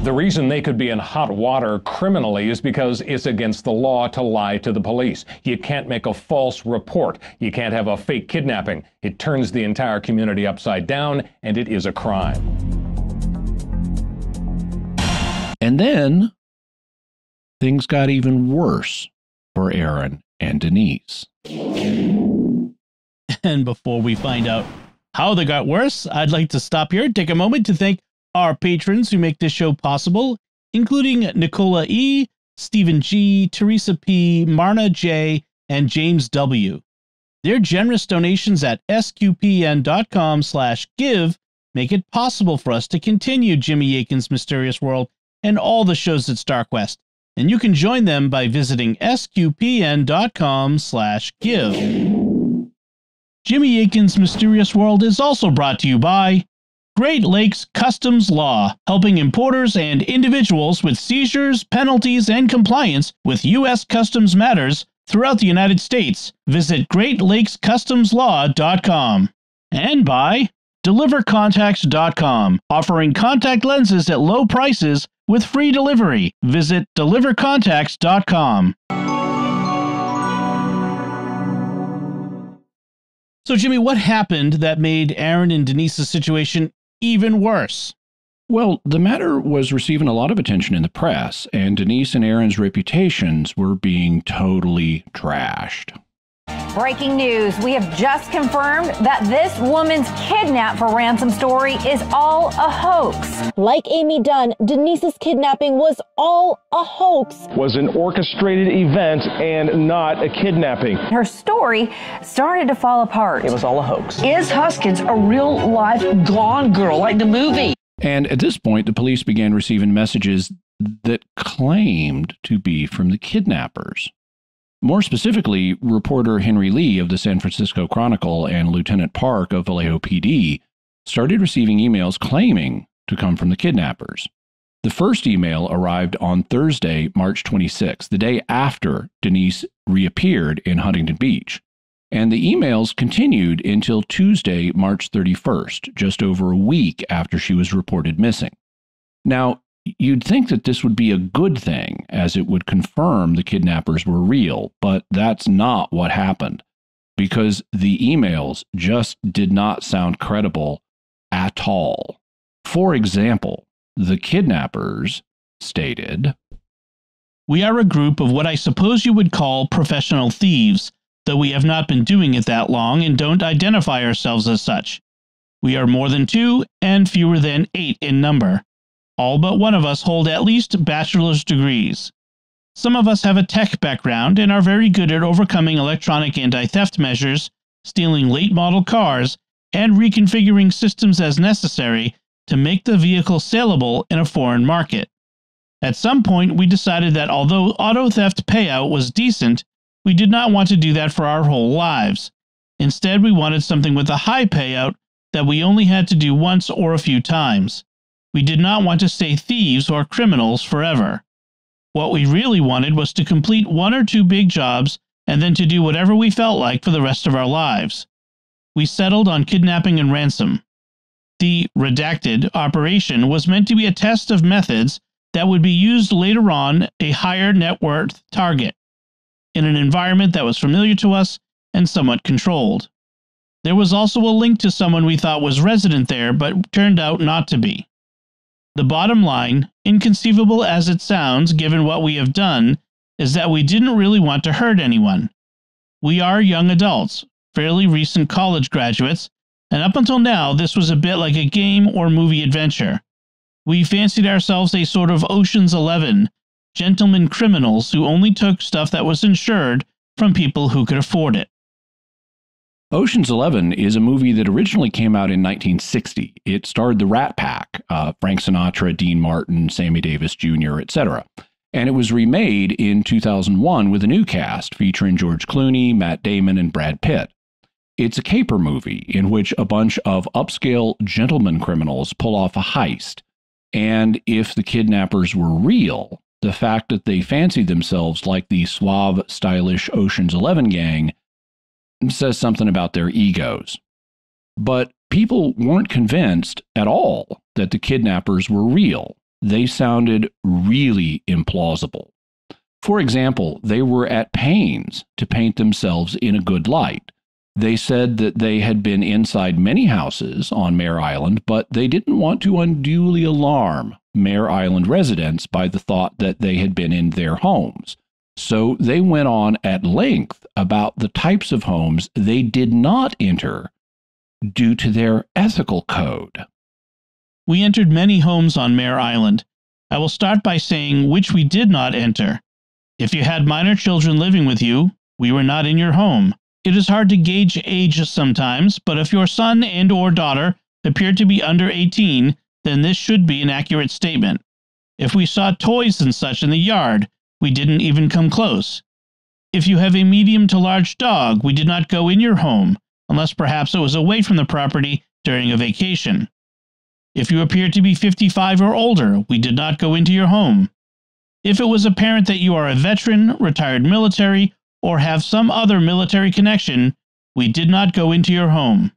the reason they could be in hot water criminally is because it's against the law to lie to the police. You can't make a false report. You can't have a fake kidnapping. It turns the entire community upside down, and it is a crime. And then things got even worse for Aaron and Denise. And before we find out how they got worse, I'd like to stop here and take a moment to thank our patrons who make this show possible, including Nicola E., Stephen G., Teresa P., Marna J., and James W. Their generous donations at sqpn.com/give make it possible for us to continue Jimmy Akin's Mysterious World and all the shows at StarQuest. And you can join them by visiting sqpn.com/give. Jimmy Akin's Mysterious World is also brought to you by Great Lakes Customs Law, helping importers and individuals with seizures, penalties, and compliance with U.S. Customs matters throughout the United States. Visit GreatLakesCustomsLaw.com. And by DeliverContacts.com, offering contact lenses at low prices with free delivery. Visit DeliverContacts.com. So, Jimmy, what happened that made Aaron and Denise's situation even worse? Well, the matter was receiving a lot of attention in the press, and Denise and Aaron's reputations were being totally trashed. Breaking news. We have just confirmed that this woman's kidnap for ransom story is all a hoax. Like Amy Dunn, Denise's kidnapping was all a hoax. Was an orchestrated event and not a kidnapping. Her story started to fall apart. It was all a hoax. Is Huskins a real life gone girl like the movie? And at this point, the police began receiving messages that claimed to be from the kidnappers. More specifically, reporter Henry Lee of the San Francisco Chronicle and Lieutenant Park of Vallejo PD started receiving emails claiming to come from the kidnappers. The first email arrived on Thursday, March 26, the day after Denise reappeared in Huntington Beach. And the emails continued until Tuesday, March 31st, just over a week after she was reported missing. Now, you'd think that this would be a good thing, as it would confirm the kidnappers were real, but that's not what happened, because the emails just did not sound credible at all. For example, the kidnappers stated, "We are a group of what I suppose you would call professional thieves, though we have not been doing it that long and don't identify ourselves as such. We are more than 2 and fewer than 8 in number. All but one of us hold at least bachelor's degrees. Some of us have a tech background and are very good at overcoming electronic anti-theft measures, stealing late-model cars, and reconfiguring systems as necessary to make the vehicle saleable in a foreign market. At some point, we decided that although auto theft payout was decent, we did not want to do that for our whole lives. Instead, we wanted something with a high payout that we only had to do once or a few times. We did not want to stay thieves or criminals forever. What we really wanted was to complete 1 or 2 big jobs and then to do whatever we felt like for the rest of our lives. We settled on kidnapping and ransom. The redacted operation was meant to be a test of methods that would be used later on a higher net worth target, in an environment that was familiar to us and somewhat controlled. There was also a link to someone we thought was resident there, but turned out not to be. The bottom line, inconceivable as it sounds given what we have done, is that we didn't really want to hurt anyone. We are young adults, fairly recent college graduates, and up until now this was a bit like a game or movie adventure. We fancied ourselves a sort of Ocean's 11, gentlemen criminals who only took stuff that was insured from people who could afford it." Ocean's 11 is a movie that originally came out in 1960. It starred the Rat Pack, Frank Sinatra, Dean Martin, Sammy Davis Jr., etc. And it was remade in 2001 with a new cast featuring George Clooney, Matt Damon, and Brad Pitt. It's a caper movie in which a bunch of upscale gentleman criminals pull off a heist. And if the kidnappers were real, the fact that they fancied themselves like the suave, stylish Ocean's 11 gang says something about their egos. But people weren't convinced at all that the kidnappers were real. They sounded really implausible. For example, they were at pains to paint themselves in a good light. They said that they had been inside many houses on Mare Island, but they didn't want to unduly alarm Mare Island residents by the thought that they had been in their homes. So they went on at length about the types of homes they did not enter due to their ethical code. We entered many homes on Mare Island. I will start by saying which we did not enter. If you had minor children living with you, we were not in your home. It is hard to gauge age sometimes, but if your son and or daughter appeared to be under 18, then this should be an accurate statement. If we saw toys and such in the yard, we didn't even come close. If you have a medium to large dog, we did not go in your home, unless perhaps it was away from the property during a vacation. If you appear to be 55 or older, we did not go into your home. If it was apparent that you are a veteran, retired military, or have some other military connection, we did not go into your home.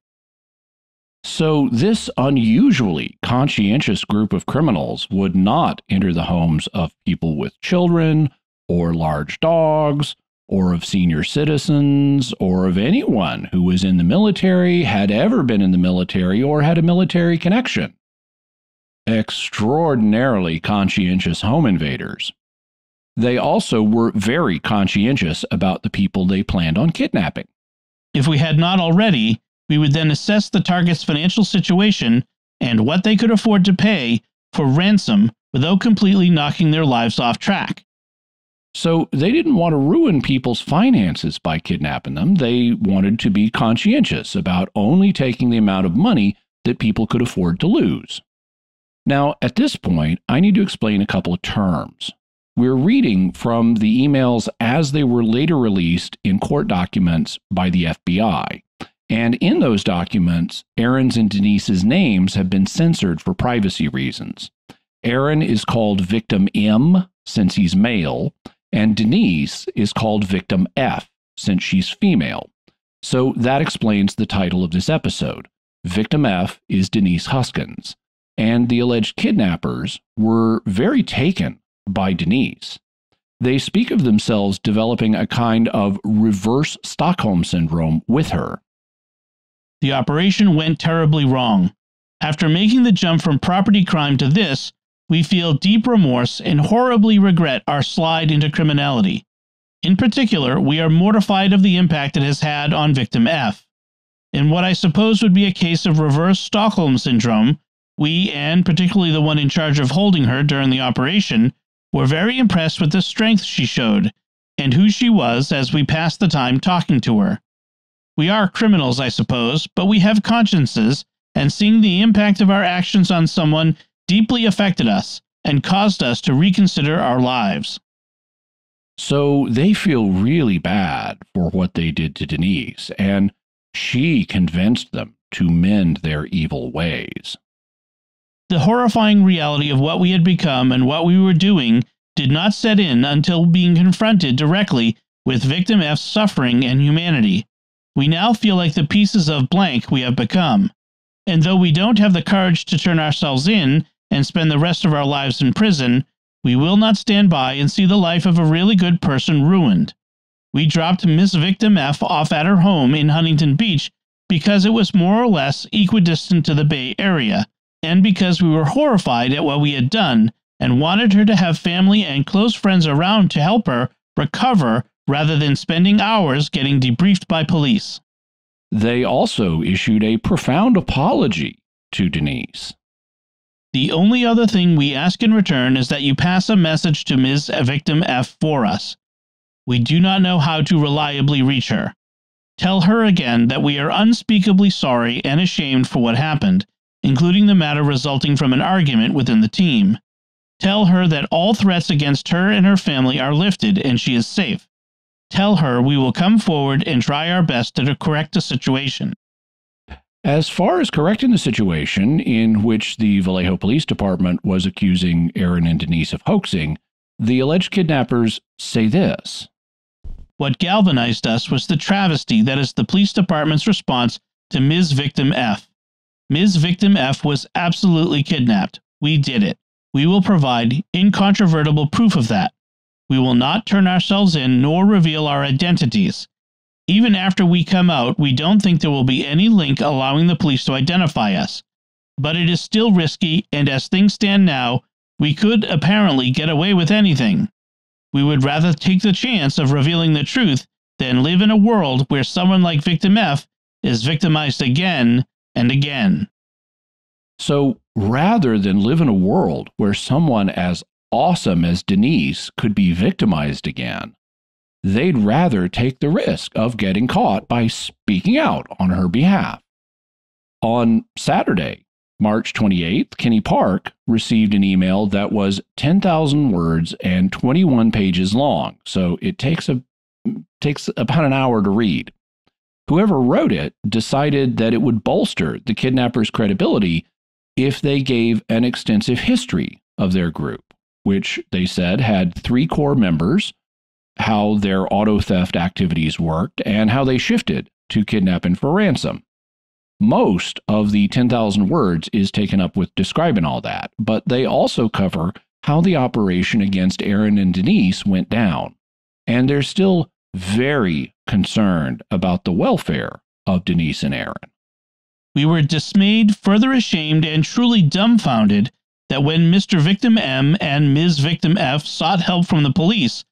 So this unusually conscientious group of criminals would not enter the homes of people with children, or large dogs, or of senior citizens, or of anyone who was in the military, had ever been in the military, or had a military connection. Extraordinarily conscientious home invaders. They also were very conscientious about the people they planned on kidnapping. If we had not already, we would then assess the target's financial situation and what they could afford to pay for ransom without completely knocking their lives off track. So they didn't want to ruin people's finances by kidnapping them. They wanted to be conscientious about only taking the amount of money that people could afford to lose. Now, at this point, I need to explain a couple of terms. We're reading from the emails as they were later released in court documents by the FBI. And in those documents, Aaron's and Denise's names have been censored for privacy reasons. Aaron is called Victim M, since he's male, and Denise is called Victim F, since she's female. So that explains the title of this episode. Victim F is Denise Huskins, and the alleged kidnappers were very taken by Denise. They speak of themselves developing a kind of reverse Stockholm syndrome with her. The operation went terribly wrong. After making the jump from property crime to this, we feel deep remorse and horribly regret our slide into criminality. In particular, we are mortified of the impact it has had on Victim F. In what I suppose would be a case of reverse Stockholm syndrome, we, and particularly the one in charge of holding her during the operation, were very impressed with the strength she showed, and who she was as we passed the time talking to her. We are criminals, I suppose, but we have consciences, and seeing the impact of our actions on someone deeply affected us and caused us to reconsider our lives. So they feel really bad for what they did to Denise, and she convinced them to mend their evil ways. The horrifying reality of what we had become and what we were doing did not set in until being confronted directly with Victim F's suffering and humanity. We now feel like the pieces of blank we have become. And though we don't have the courage to turn ourselves in and spend the rest of our lives in prison, we will not stand by and see the life of a really good person ruined. We dropped Miss Victim F off at her home in Huntington Beach because it was more or less equidistant to the Bay Area, and because we were horrified at what we had done and wanted her to have family and close friends around to help her recover rather than spending hours getting debriefed by police. They also issued a profound apology to Denise. The only other thing we ask in return is that you pass a message to Ms. Victim F for us. We do not know how to reliably reach her. Tell her again that we are unspeakably sorry and ashamed for what happened, including the matter resulting from an argument within the team. Tell her that all threats against her and her family are lifted and she is safe. Tell her we will come forward and try our best to correct the situation. As far as correcting the situation in which the Vallejo Police Department was accusing Aaron and Denise of hoaxing, the alleged kidnappers say this. What galvanized us was the travesty that is the police department's response to Ms. Victim F. Ms. Victim F was absolutely kidnapped. We did it. We will provide incontrovertible proof of that. We will not turn ourselves in nor reveal our identities. Even after we come out, we don't think there will be any link allowing the police to identify us. But it is still risky, and as things stand now, we could apparently get away with anything. We would rather take the chance of revealing the truth than live in a world where someone like Victim F is victimized again and again. So rather than live in a world where someone as awesome as Denise could be victimized again, they'd rather take the risk of getting caught by speaking out on her behalf. On Saturday, March 28th, Kenny Park received an email that was 10,000 words and 21 pages long, so it takes about an hour to read. Whoever wrote it decided that it would bolster the kidnappers' credibility if they gave an extensive history of their group, which they said had 3 core members, how their auto theft activities worked, and how they shifted to kidnapping for ransom. Most of the 10,000 words is taken up with describing all that, but they also cover how the operation against Aaron and Denise went down. And they're still very concerned about the welfare of Denise and Aaron. We were dismayed, further ashamed, and truly dumbfounded that when Mr. Victim M and Ms. Victim F sought help from the police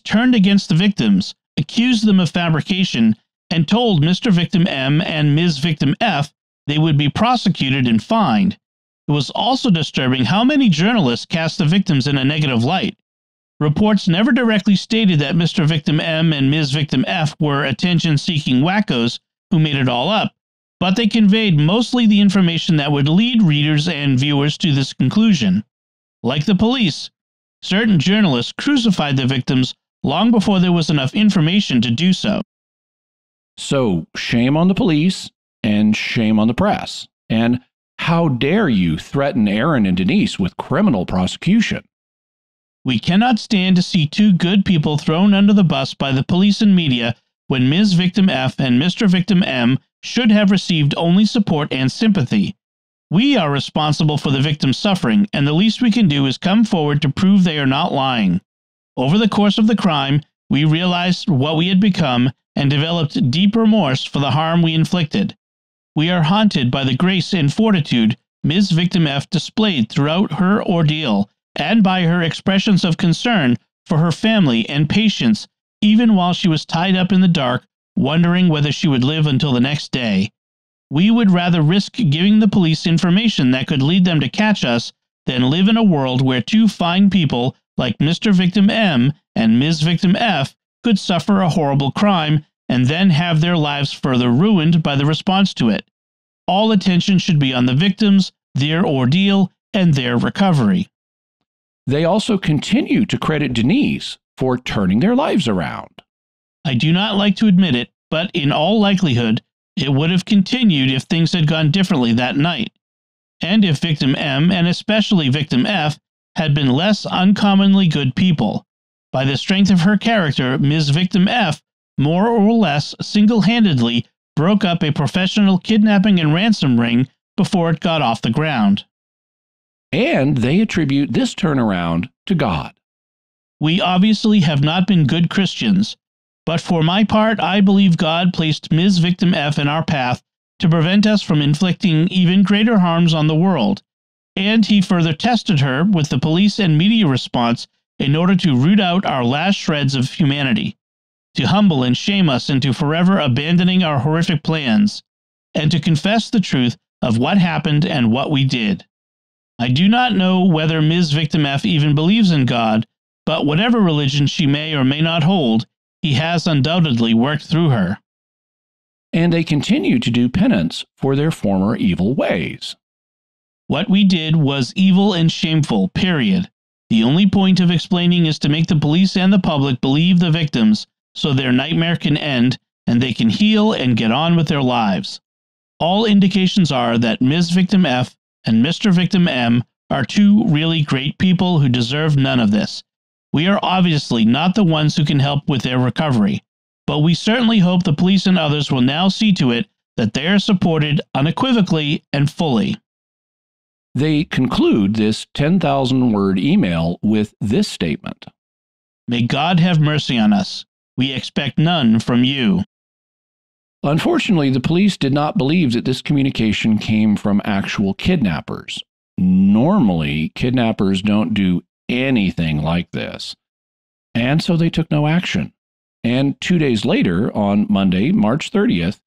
turned against the victims, accused them of fabrication, and told Mr. Victim M and Ms. Victim F they would be prosecuted and fined. It was also disturbing how many journalists cast the victims in a negative light. Reports never directly stated that Mr. Victim M and Ms. Victim F were attention-seeking wackos who made it all up, but they conveyed mostly the information that would lead readers and viewers to this conclusion. Like the police, certain journalists crucified the victims long before there was enough information to do so. So, shame on the police and shame on the press. And how dare you threaten Aaron and Denise with criminal prosecution? We cannot stand to see 2 good people thrown under the bus by the police and media when Ms. Victim F and Mr. Victim M should have received only support and sympathy. We are responsible for the victim's suffering, and the least we can do is come forward to prove they are not lying. Over the course of the crime, we realized what we had become and developed deep remorse for the harm we inflicted. We are haunted by the grace and fortitude Ms. Victim F displayed throughout her ordeal, and by her expressions of concern for her family and patience, even while she was tied up in the dark, wondering whether she would live until the next day. We would rather risk giving the police information that could lead them to catch us than live in a world where 2 fine people like Mr. Victim M and Ms. Victim F could suffer a horrible crime and then have their lives further ruined by the response to it. All attention should be on the victims, their ordeal, and their recovery. They also continue to credit Denise for turning their lives around. I do not like to admit it, but in all likelihood, it would have continued if things had gone differently that night, and if Victim M, and especially Victim F, had been less uncommonly good people. By the strength of her character, Ms. Victim F more or less single-handedly broke up a professional kidnapping and ransom ring before it got off the ground. And they attribute this turnaround to God. We obviously have not been good Christians, but for my part, I believe God placed Ms. Victim F in our path to prevent us from inflicting even greater harms on the world, and he further tested her with the police and media response in order to root out our last shreds of humanity, to humble and shame us into forever abandoning our horrific plans, and to confess the truth of what happened and what we did. I do not know whether Ms. Victim F even believes in God, but whatever religion she may or may not hold, he has undoubtedly worked through her. And they continue to do penance for their former evil ways. What we did was evil and shameful, period. The only point of explaining is to make the police and the public believe the victims so their nightmare can end and they can heal and get on with their lives. All indications are that Ms. Victim F and Mr. Victim M are 2 really great people who deserve none of this. We are obviously not the ones who can help with their recovery, but we certainly hope the police and others will now see to it that they are supported unequivocally and fully. They conclude this 10,000-word email with this statement. May God have mercy on us. We expect none from you. Unfortunately, the police did not believe that this communication came from actual kidnappers. Normally, kidnappers don't do anything like this. And so they took no action. And 2 days later, on Monday, March 30th,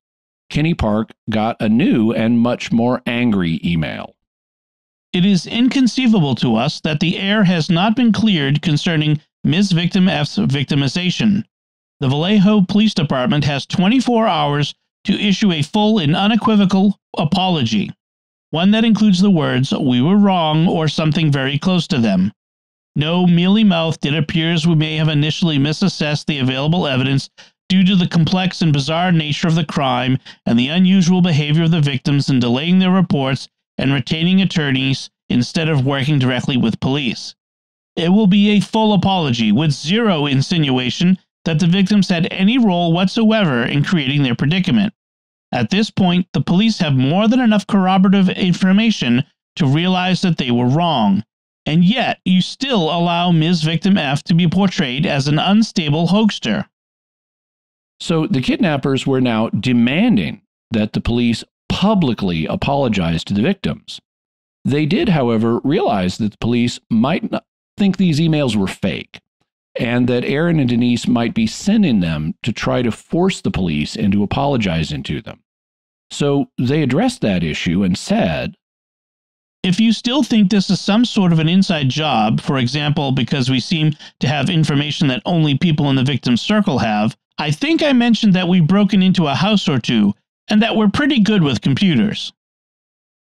Kinney Park got a new and much more angry email. It is inconceivable to us that the air has not been cleared concerning Ms. Victim F's victimization. The Vallejo Police Department has 24 hours to issue a full and unequivocal apology, one that includes the words, "We were wrong," or something very close to them. No mealy-mouthed, it appears we may have initially misassessed the available evidence due to the complex and bizarre nature of the crime and the unusual behavior of the victims in delaying their reports and retaining attorneys instead of working directly with police. It will be a full apology with zero insinuation that the victims had any role whatsoever in creating their predicament. At this point, the police have more than enough corroborative information to realize that they were wrong, and yet you still allow Ms. Victim F to be portrayed as an unstable hoaxer. So the kidnappers were now demanding that the police publicly apologize to the victims. They did, however, realize that the police might not think these emails were fake, and that Aaron and Denise might be sending them to try to force the police into apologizing to them. So they addressed that issue and said, "If you still think this is some sort of an inside job, for example, because we seem to have information that only people in the victim's circle have, I think I mentioned that we've broken into a house or two and that we're pretty good with computers."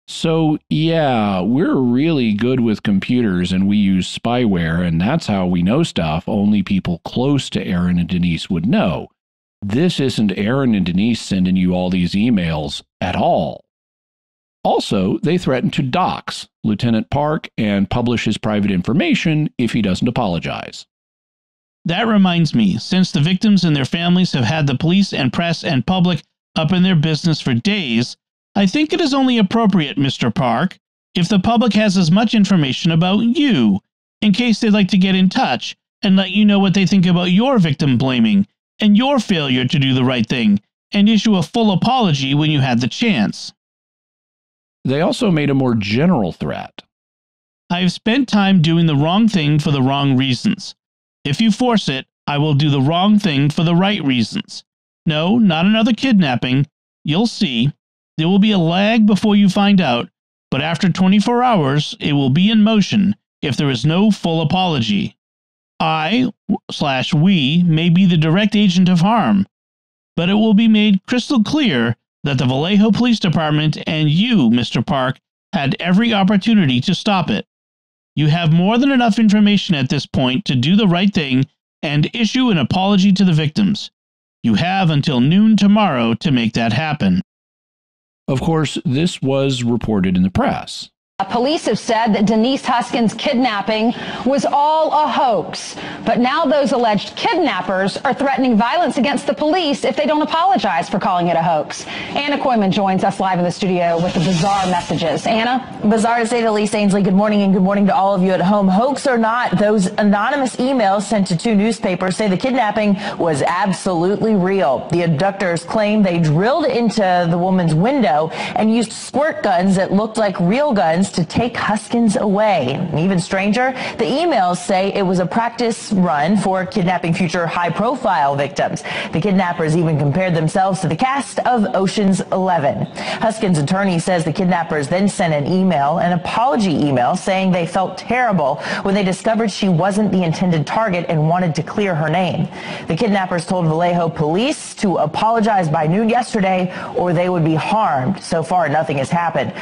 So, yeah, we're really good with computers and we use spyware, and that's how we know stuff only people close to Aaron and Denise would know. This isn't Aaron and Denise sending you all these emails at all. Also, they threatened to dox Lieutenant Park and publish his private information if he doesn't apologize. That reminds me, since the victims and their families have had the police and press and public up in their business for days, I think it is only appropriate, Mr. Park, if the public has as much information about you, in case they'd like to get in touch and let you know what they think about your victim blaming and your failure to do the right thing, and issue a full apology when you had the chance. They also made a more general threat. I have spent time doing the wrong thing for the wrong reasons. If you force it, I will do the wrong thing for the right reasons. No, not another kidnapping. You'll see. There will be a lag before you find out, but after 24 hours, it will be in motion if there is no full apology. I/we may be the direct agent of harm, but it will be made crystal clear that the Vallejo Police Department and you, Mr. Park, had every opportunity to stop it. You have more than enough information at this point to do the right thing and issue an apology to the victims. You have until noon tomorrow to make that happen. Of course, this was reported in the press. Police have said that Denise Huskins' kidnapping was all a hoax, but now those alleged kidnappers are threatening violence against the police if they don't apologize for calling it a hoax. Anna Quinn joins us live in the studio with the bizarre messages. Anna? Bizarre to say the least, Ainsley. Good morning, and good morning to all of you at home. Hoax or not, those anonymous emails sent to 2 newspapers say the kidnapping was absolutely real. The abductors claim they drilled into the woman's window and used squirt guns that looked like real guns to take Huskins away. And even stranger, the emails say it was a practice run for kidnapping future high-profile victims. The kidnappers even compared themselves to the cast of Ocean's 11. Huskins' attorney says the kidnappers then sent an apology email, saying they felt terrible when they discovered she wasn't the intended target and wanted to clear her name. The kidnappers told Vallejo police to apologize by noon yesterday or they would be harmed. So far, nothing has happened.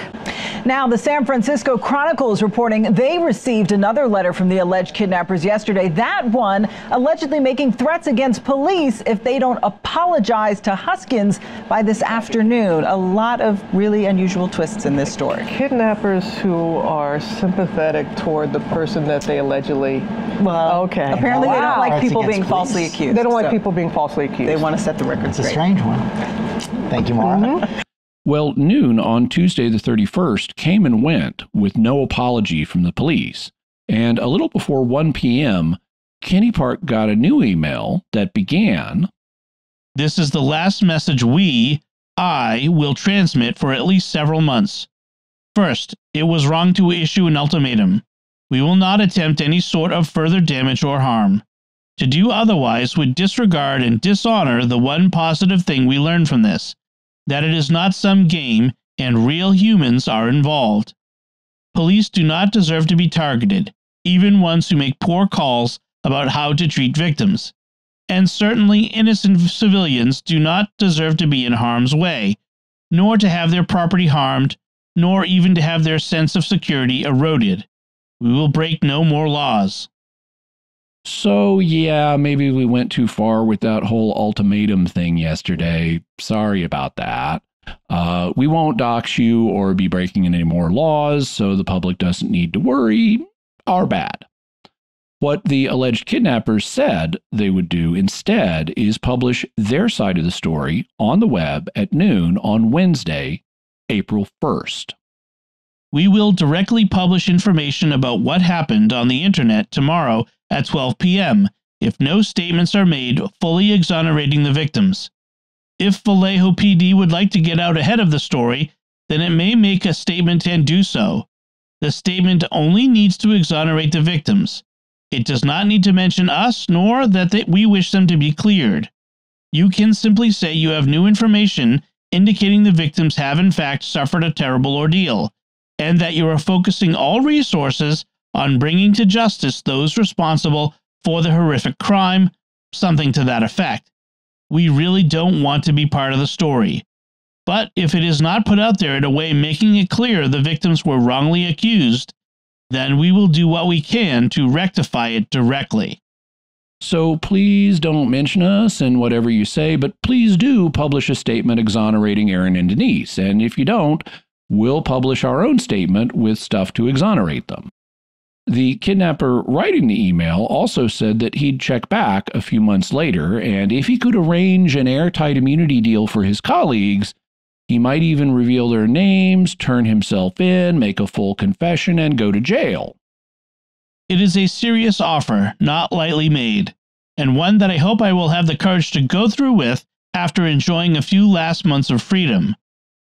Now, the San Francisco Chronicle is reporting they received another letter from the alleged kidnappers yesterday. That one allegedly making threats against police if they don't apologize to Huskins by this afternoon. A lot of really unusual twists in this story. Kidnappers who are sympathetic toward the person that they allegedly... Well, okay. Apparently they don't like people being falsely accused. They don't like people being falsely accused. They want to set the record straight. It's a strange one. Thank you, Mara. Well, noon on Tuesday the 31st came and went with no apology from the police. And a little before 1 p.m., Kenny Park got a new email that began, "This is the last message I will transmit for at least several months. First, it was wrong to issue an ultimatum. We will not attempt any sort of further damage or harm. To do otherwise would disregard and dishonor the one positive thing we learned from this, that it is not some game and real humans are involved. Police do not deserve to be targeted, even ones who make poor calls about how to treat victims. And certainly innocent civilians do not deserve to be in harm's way, nor to have their property harmed, nor even to have their sense of security eroded. We will break no more laws." So, yeah, maybe we went too far with that whole ultimatum thing yesterday. Sorry about that. We won't dox you or be breaking any more laws, so the public doesn't need to worry. Our bad. What the alleged kidnappers said they would do instead is publish their side of the story on the web at noon on Wednesday, April 1st. "We will directly publish information about what happened on the internet tomorrow at 12 p.m. if no statements are made fully exonerating the victims. If Vallejo PD would like to get out ahead of the story, then it may make a statement and do so. The statement only needs to exonerate the victims. It does not need to mention us nor that we wish them to be cleared. You can simply say you have new information indicating the victims have in fact suffered a terrible ordeal, and that you are focusing all resources on bringing to justice those responsible for the horrific crime, something to that effect. We really don't want to be part of the story. But if it is not put out there in a way making it clear the victims were wrongly accused, then we will do what we can to rectify it directly." So please don't mention us in whatever you say, but please do publish a statement exonerating Aaron and Denise. And if you don't, we'll publish our own statement with stuff to exonerate them. The kidnapper writing the email also said that he'd check back a few months later, and if he could arrange an airtight immunity deal for his colleagues, he might even reveal their names, turn himself in, make a full confession, and go to jail. It is a serious offer, not lightly made, and one that I hope I will have the courage to go through with after enjoying a few last months of freedom.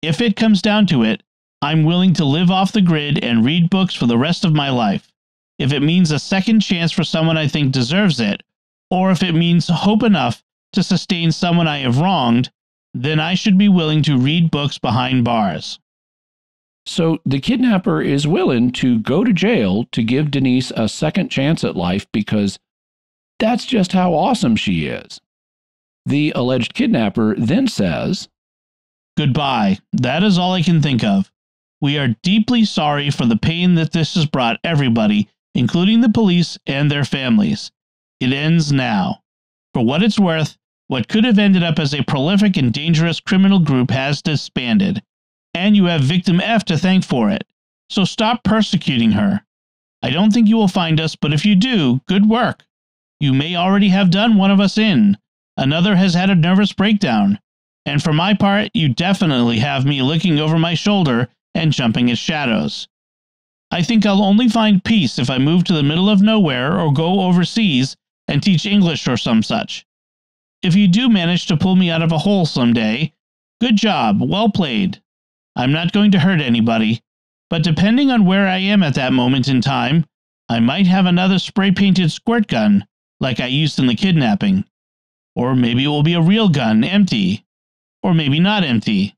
If it comes down to it, I'm willing to live off the grid and read books for the rest of my life. If it means a second chance for someone I think deserves it, or if it means hope enough to sustain someone I have wronged, then I should be willing to read books behind bars. So the kidnapper is willing to go to jail to give Denise a second chance at life because that's just how awesome she is. The alleged kidnapper then says, "Goodbye. That is all I can think of. We are deeply sorry for the pain that this has brought everybody, including the police and their families. It ends now. For what it's worth, what could have ended up as a prolific and dangerous criminal group has disbanded. And you have victim F to thank for it. So stop persecuting her. I don't think you will find us, but if you do, good work. You may already have done one of us in. Another has had a nervous breakdown. And for my part, you definitely have me looking over my shoulder and jumping at shadows. I think I'll only find peace if I move to the middle of nowhere or go overseas and teach English or some such. If you do manage to pull me out of a hole someday, good job, well played. I'm not going to hurt anybody, but depending on where I am at that moment in time, I might have another spray-painted squirt gun like I used in the kidnapping. Or maybe it will be a real gun, empty. Or maybe not empty.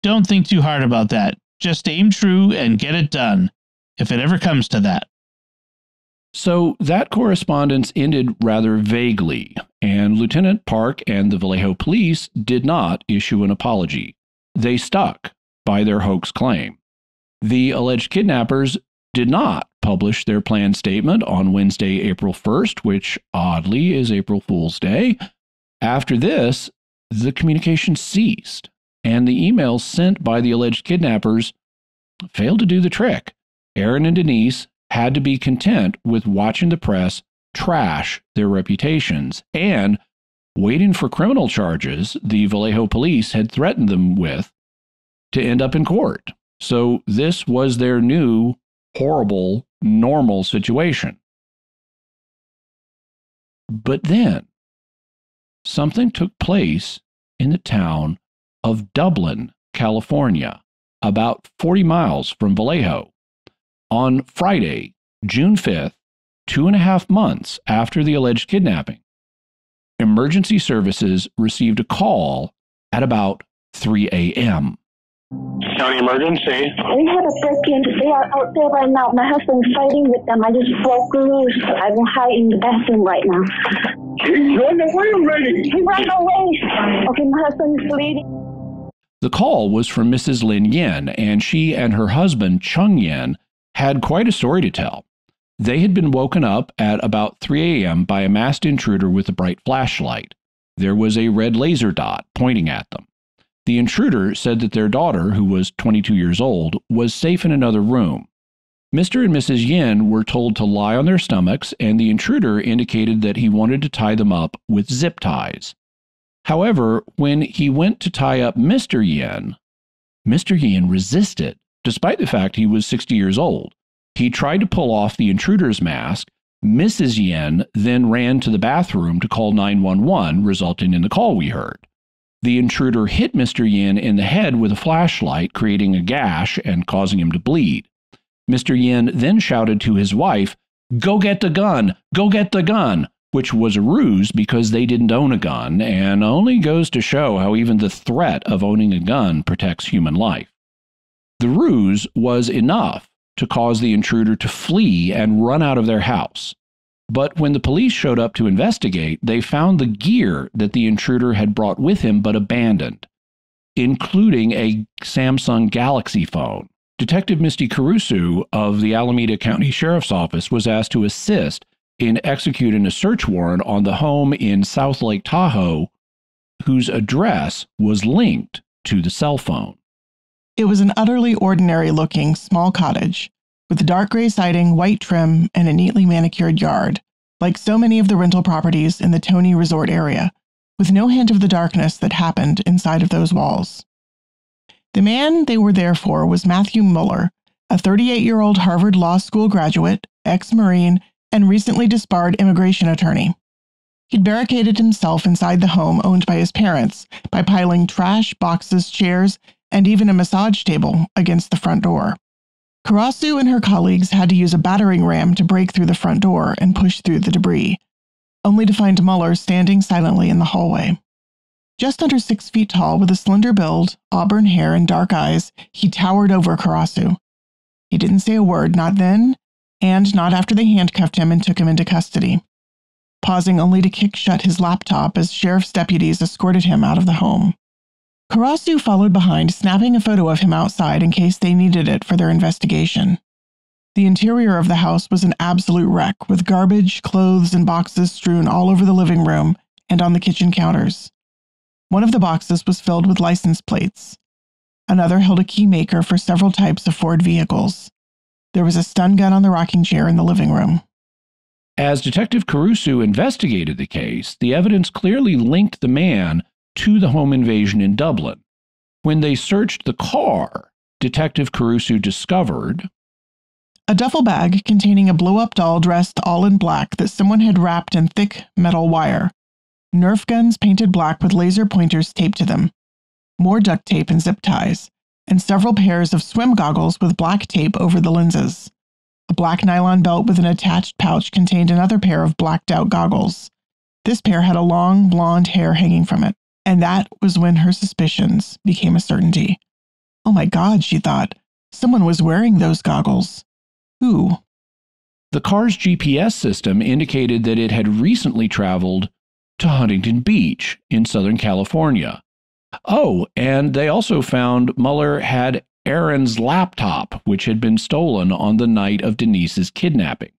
Don't think too hard about that. Just aim true and get it done, if it ever comes to that." So that correspondence ended rather vaguely, and Lieutenant Park and the Vallejo police did not issue an apology. They stuck by their hoax claim. The alleged kidnappers did not publish their planned statement on Wednesday, April 1st, which oddly is April Fool's Day. After this, the communication ceased, and the emails sent by the alleged kidnappers failed to do the trick. Aaron and Denise had to be content with watching the press trash their reputations and waiting for criminal charges the Vallejo police had threatened them with to end up in court. So this was their new, horrible, normal situation. But then, something took place in the town of Dublin, California, about 40 miles from Vallejo. On Friday, June 5th, 2.5 months after the alleged kidnapping, emergency services received a call at about 3 a.m. County emergency. We had a break-in. They are out there right now. My husband's fighting with them. I just broke loose. I'm hiding in the bathroom right now. He's running away already. He ran away. Okay, my husband is bleeding. The call was from Mrs. Lin Yen, and she and her husband, Chung Yen, had quite a story to tell. They had been woken up at about 3 a.m. by a masked intruder with a bright flashlight. There was a red laser dot pointing at them. The intruder said that their daughter, who was 22 years old, was safe in another room. Mr. and Mrs. Yin were told to lie on their stomachs, and the intruder indicated that he wanted to tie them up with zip ties. However, when he went to tie up Mr. Yin resisted, despite the fact he was 60 years old. He tried to pull off the intruder's mask. Mrs. Yin then ran to the bathroom to call 911, resulting in the call we heard. The intruder hit Mr. Yin in the head with a flashlight, creating a gash and causing him to bleed. Mr. Yin then shouted to his wife, "Go get the gun! Go get the gun!" which was a ruse because they didn't own a gun, and only goes to show how even the threat of owning a gun protects human life. The ruse was enough to cause the intruder to flee and run out of their house. But when the police showed up to investigate, they found the gear that the intruder had brought with him but abandoned, including a Samsung Galaxy phone. Detective Misty Caruso of the Alameda County Sheriff's Office was asked to assist in executing a search warrant on the home in South Lake Tahoe, whose address was linked to the cell phone. It was an utterly ordinary-looking small cottage with dark gray siding, white trim, and a neatly manicured yard, like so many of the rental properties in the Tony Resort area, with no hint of the darkness that happened inside of those walls. The man they were there for was Matthew Mueller, a 38-year-old Harvard Law School graduate, ex-Marine, and recently disbarred immigration attorney. He'd barricaded himself inside the home owned by his parents by piling trash, boxes, chairs, and even a massage table against the front door. Caruso and her colleagues had to use a battering ram to break through the front door and push through the debris, only to find Mueller standing silently in the hallway. Just under 6 feet tall, with a slender build, auburn hair, and dark eyes, he towered over Caruso. He didn't say a word, not then, and not after they handcuffed him and took him into custody, pausing only to kick shut his laptop as sheriff's deputies escorted him out of the home. Caruso followed behind, snapping a photo of him outside in case they needed it for their investigation. The interior of the house was an absolute wreck, with garbage, clothes, and boxes strewn all over the living room and on the kitchen counters. One of the boxes was filled with license plates. Another held a key maker for several types of Ford vehicles. There was a stun gun on the rocking chair in the living room. As Detective Caruso investigated the case, the evidence clearly linked the man to the home invasion in Dublin. When they searched the car, Detective Caruso discovered a duffel bag containing a blow-up doll dressed all in black that someone had wrapped in thick metal wire, Nerf guns painted black with laser pointers taped to them, more duct tape and zip ties, and several pairs of swim goggles with black tape over the lenses. A black nylon belt with an attached pouch contained another pair of blacked-out goggles. This pair had a long, blonde hair hanging from it. And that was when her suspicions became a certainty. Oh my God, she thought. Someone was wearing those goggles. Who? The car's GPS system indicated that it had recently traveled to Huntington Beach in Southern California. Oh, and they also found Mueller had Aaron's laptop, which had been stolen on the night of Denise's kidnapping.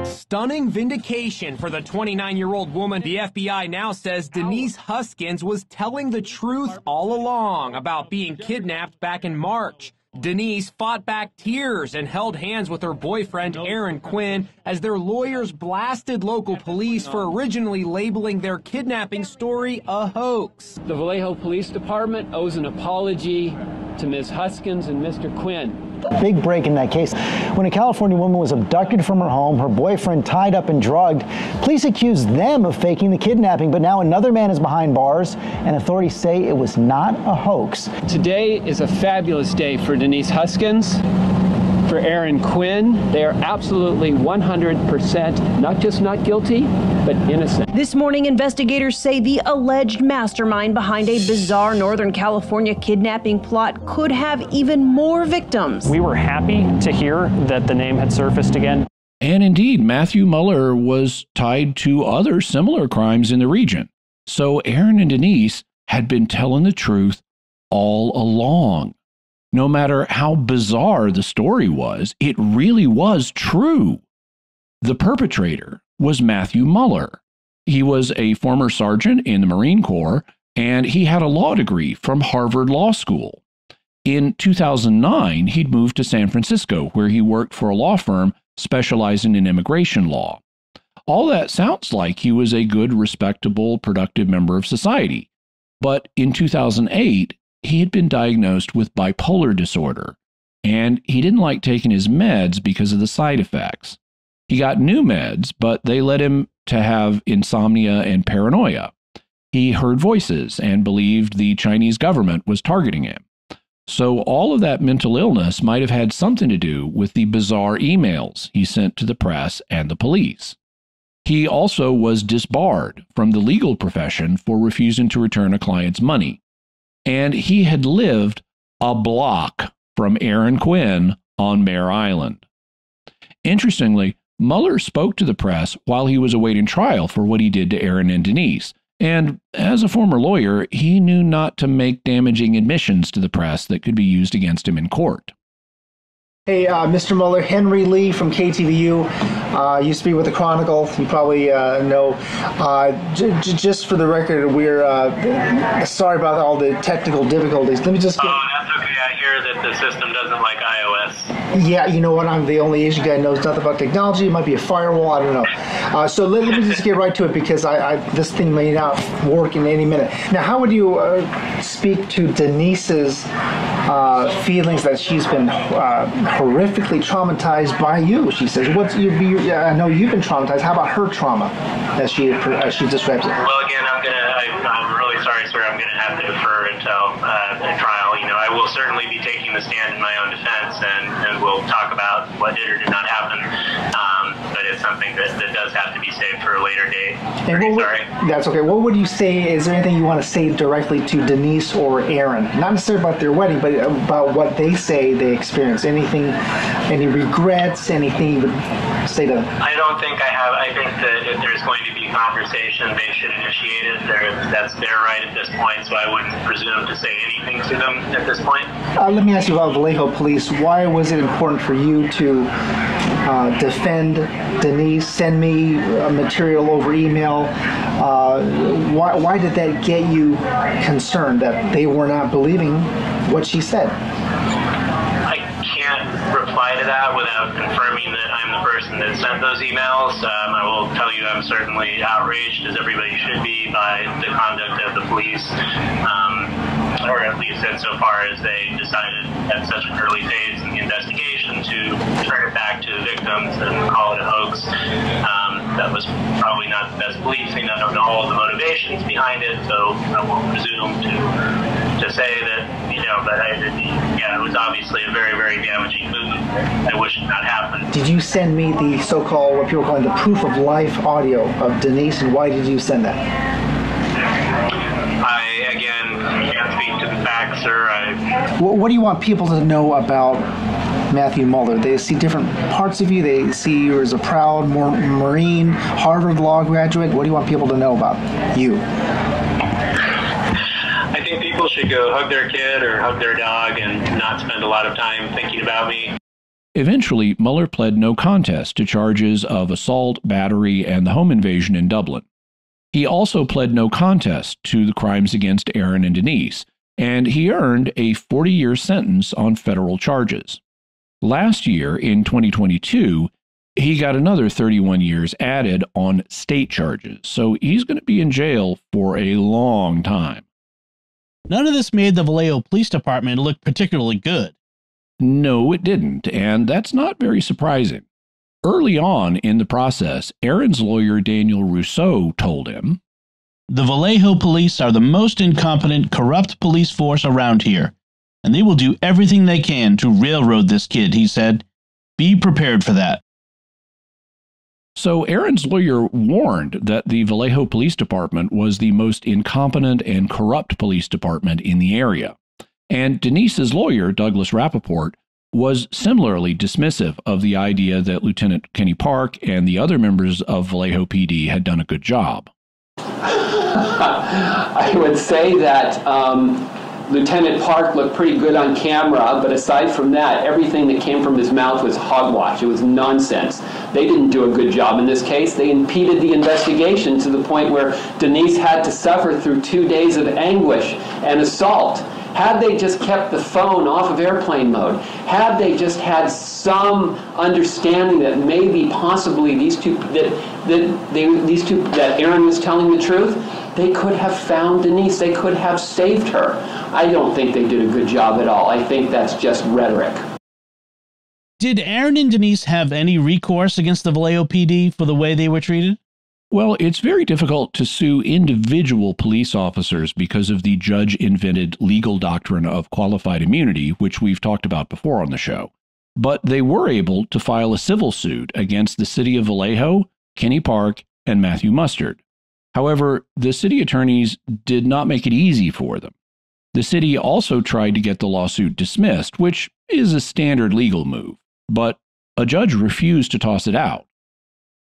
Stunning vindication for the 29-year-old woman. The FBI now says Denise Huskins was telling the truth all along about being kidnapped back in March. Denise fought back tears and held hands with her boyfriend, Aaron Quinn, as their lawyers blasted local police for originally labeling their kidnapping story a hoax. The Vallejo Police Department owes an apology to Ms. Huskins and Mr. Quinn. Big break in that case. When a California woman was abducted from her home, her boyfriend tied up and drugged, police accused them of faking the kidnapping, but now another man is behind bars, and authorities say it was not a hoax. Today is a fabulous day for Denise Huskins, for Aaron Quinn. They are absolutely 100% not just not guilty, but innocent. This morning, investigators say the alleged mastermind behind a bizarre Northern California kidnapping plot could have even more victims. We were happy to hear that the name had surfaced again. And indeed, Matthew Muller was tied to other similar crimes in the region. So Aaron and Denise had been telling the truth all along. No matter how bizarre the story was, it really was true. The perpetrator was Matthew Muller. He was a former sergeant in the Marine Corps, and he had a law degree from Harvard Law School. In 2009, he'd moved to San Francisco, where he worked for a law firm specializing in immigration law. All that sounds like he was a good, respectable, productive member of society. But in 2008, he had been diagnosed with bipolar disorder, and he didn't like taking his meds because of the side effects. He got new meds, but they led him to have insomnia and paranoia. He heard voices and believed the Chinese government was targeting him. So all of that mental illness might have had something to do with the bizarre emails he sent to the press and the police. He also was disbarred from the legal profession for refusing to return a client's money. And he had lived a block from Aaron Quinn on Mare Island. Interestingly, Muller spoke to the press while he was awaiting trial for what he did to Aaron and Denise. And as a former lawyer, he knew not to make damaging admissions to the press that could be used against him in court. Hey, Mr. Muller, Henry Lee from KTVU, used to be with the Chronicle. You probably know. Just for the record, we're sorry about all the technical difficulties. Let me just get... Oh, that's okay. I hear that the system doesn't like iOS. Yeah, you know what? I'm the only Asian guy who knows nothing about technology. It might be a firewall. I don't know. So let me just get right to it, because this thing may not work in any minute. Now, how would you speak to Denise's feelings that she's been horrifically traumatized by you? She says, I know you've been traumatized. How about her trauma, as she describes it? Well, again, I'm really sorry, sir. I'm going to have to defer until the trial. You know, I will certainly be taking the stand in my own defense, and we'll talk about what did or did not happen. But it's something that does have to be saved for a later date. Sorry. That's okay. What would you say? Is there anything you want to say directly to Denise or Aaron? Not necessarily about their wedding, but about what they say they experienced. Anything, any regrets, anything you would say to them? I don't think I have. I think that if there's going to be conversation, they should initiate it. That's their right at this point, so I wouldn't presume to say anything to them at this point. Let me ask you about Vallejo Police. Why was it important for you to defend Denise, send me material over email? Why did that get you concerned that they were not believing what she said? I can't reply to that without confirming that I'm the person that sent those emails. I will tell you I'm certainly outraged, as everybody should be, by the conduct of the police, or at least insofar as they decided at such an early phase in the investigation to turn it back to the victims and call it a hoax. That was probably not the best policing. I don't know all the motivations behind it, so I won't presume to say that, but it was obviously a very, very damaging move. I wish it not happened. Did you send me the so-called, what people are calling the proof of life audio of Denise, and why did you send that? I, again, can't speak to the facts, sir. What do you want people to know about Matthew Muller? They see different parts of you. They see you as a proud Marine, Harvard Law graduate. What do you want people to know about you? I think people should go hug their kid or hug their dog and not spend a lot of time thinking about me. Eventually, Mueller pled no contest to charges of assault, battery, and the home invasion in Dublin. He also pled no contest to the crimes against Aaron and Denise, and he earned a 40-year sentence on federal charges. Last year, in 2022, he got another 31 years added on state charges, so he's going to be in jail for a long time. None of this made the Vallejo Police Department look particularly good. No, it didn't, and that's not very surprising. Early on in the process, Aaron's lawyer Daniel Rousseau told him, "The Vallejo police are the most incompetent, corrupt police force around here, and they will do everything they can to railroad this kid," he said. "Be prepared for that." So Aaron's lawyer warned that the Vallejo Police Department was the most incompetent and corrupt police department in the area. And Denise's lawyer, Douglas Rappaport, was similarly dismissive of the idea that Lieutenant Kenny Park and the other members of Vallejo PD had done a good job. I would say that Lieutenant Park looked pretty good on camera, but aside from that, everything that came from his mouth was hogwash. It was nonsense. They didn't do a good job in this case. They impeded the investigation to the point where Denise had to suffer through 2 days of anguish and assault. Had they just kept the phone off of airplane mode, had they just had some understanding that maybe possibly that Aaron was telling the truth, they could have found Denise. They could have saved her. I don't think they did a good job at all. I think that's just rhetoric. Did Aaron and Denise have any recourse against the Vallejo PD for the way they were treated? Well, it's very difficult to sue individual police officers because of the judge-invented legal doctrine of qualified immunity, which we've talked about before on the show. But they were able to file a civil suit against the city of Vallejo, Kenny Park, and Matthew Mustard. However, the city attorneys did not make it easy for them. The city also tried to get the lawsuit dismissed, which is a standard legal move, but a judge refused to toss it out.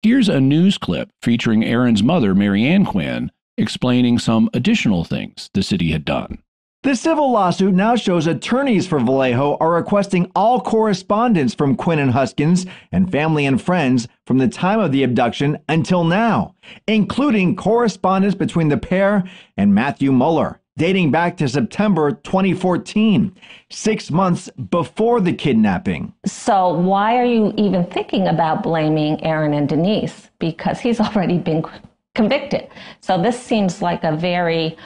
Here's a news clip featuring Aaron's mother, Mary Ann Quinn, explaining some additional things the city had done. The civil lawsuit now shows attorneys for Vallejo are requesting all correspondence from Quinn and Huskins and family and friends from the time of the abduction until now, including correspondence between the pair and Matthew Mueller, dating back to September 2014, 6 months before the kidnapping. So why are you even thinking about blaming Aaron and Denise? Because he's already been convicted. So this seems like a very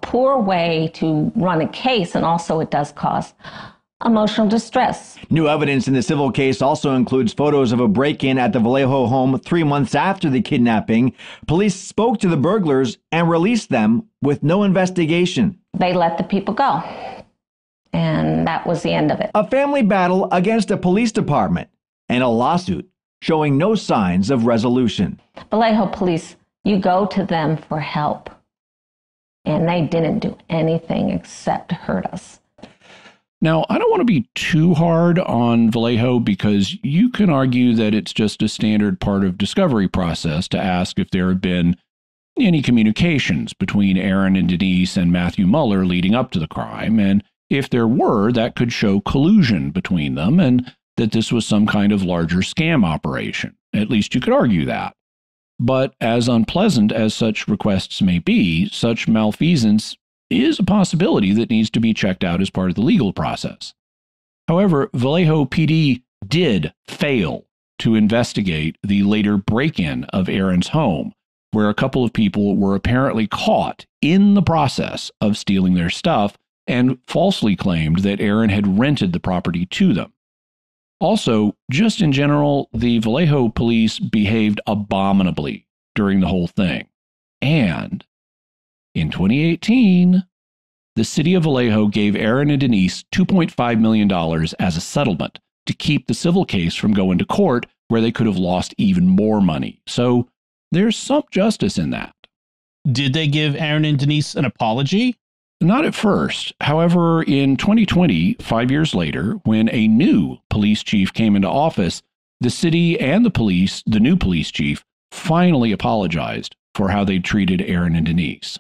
poor way to run a case, and also it does cause emotional distress. New evidence in the civil case also includes photos of a break-in at the Vallejo home 3 months after the kidnapping. Police spoke to the burglars and released them with no investigation. They let the people go, and that was the end of it. A family battle against a police department and a lawsuit showing no signs of resolution. Vallejo police, you go to them for help, and they didn't do anything except hurt us. Now, I don't want to be too hard on Vallejo because you can argue that it's just a standard part of discovery process to ask if there have been any communications between Aaron and Denise and Matthew Mueller leading up to the crime, and if there were, that could show collusion between them and that this was some kind of larger scam operation. At least you could argue that. But as unpleasant as such requests may be, such malfeasance is a possibility that needs to be checked out as part of the legal process. However, Vallejo PD did fail to investigate the later break-in of Aaron's home, where a couple of people were apparently caught in the process of stealing their stuff and falsely claimed that Aaron had rented the property to them. Also, just in general, the Vallejo police behaved abominably during the whole thing. And in 2018, the city of Vallejo gave Aaron and Denise $2.5 million as a settlement to keep the civil case from going to court, where they could have lost even more money. So there's some justice in that. Did they give Aaron and Denise an apology? Not at first. However, in 2020, 5 years later, when a new police chief came into office, the city and the new police chief, finally apologized for how they treated Aaron and Denise.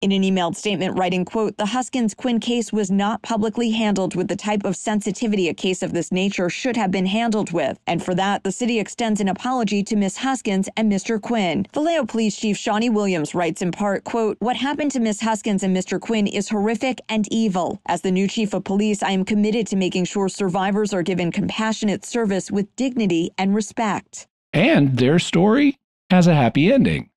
In an emailed statement writing, quote, "The Huskins-Quinn case was not publicly handled with the type of sensitivity a case of this nature should have been handled with. And for that, the city extends an apology to Miss Huskins and Mr. Quinn." Vallejo Police Chief Shawnee Williams writes in part, quote, "What happened to Miss Huskins and Mr. Quinn is horrific and evil. As the new chief of police, I am committed to making sure survivors are given compassionate service with dignity and respect." And their story has a happy ending.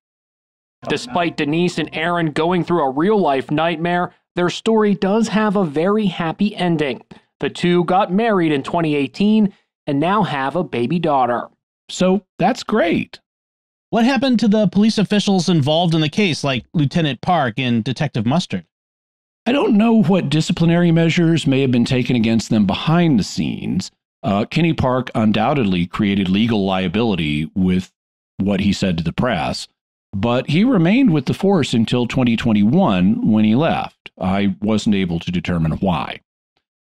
Despite Denise and Aaron going through a real-life nightmare, their story does have a very happy ending. The two got married in 2018 and now have a baby daughter. So that's great. What happened to the police officials involved in the case, like Lieutenant Park and Detective Mustard? I don't know what disciplinary measures may have been taken against them behind the scenes. Kenny Park undoubtedly created legal liability with what he said to the press. But he remained with the force until 2021 when he left. I wasn't able to determine why.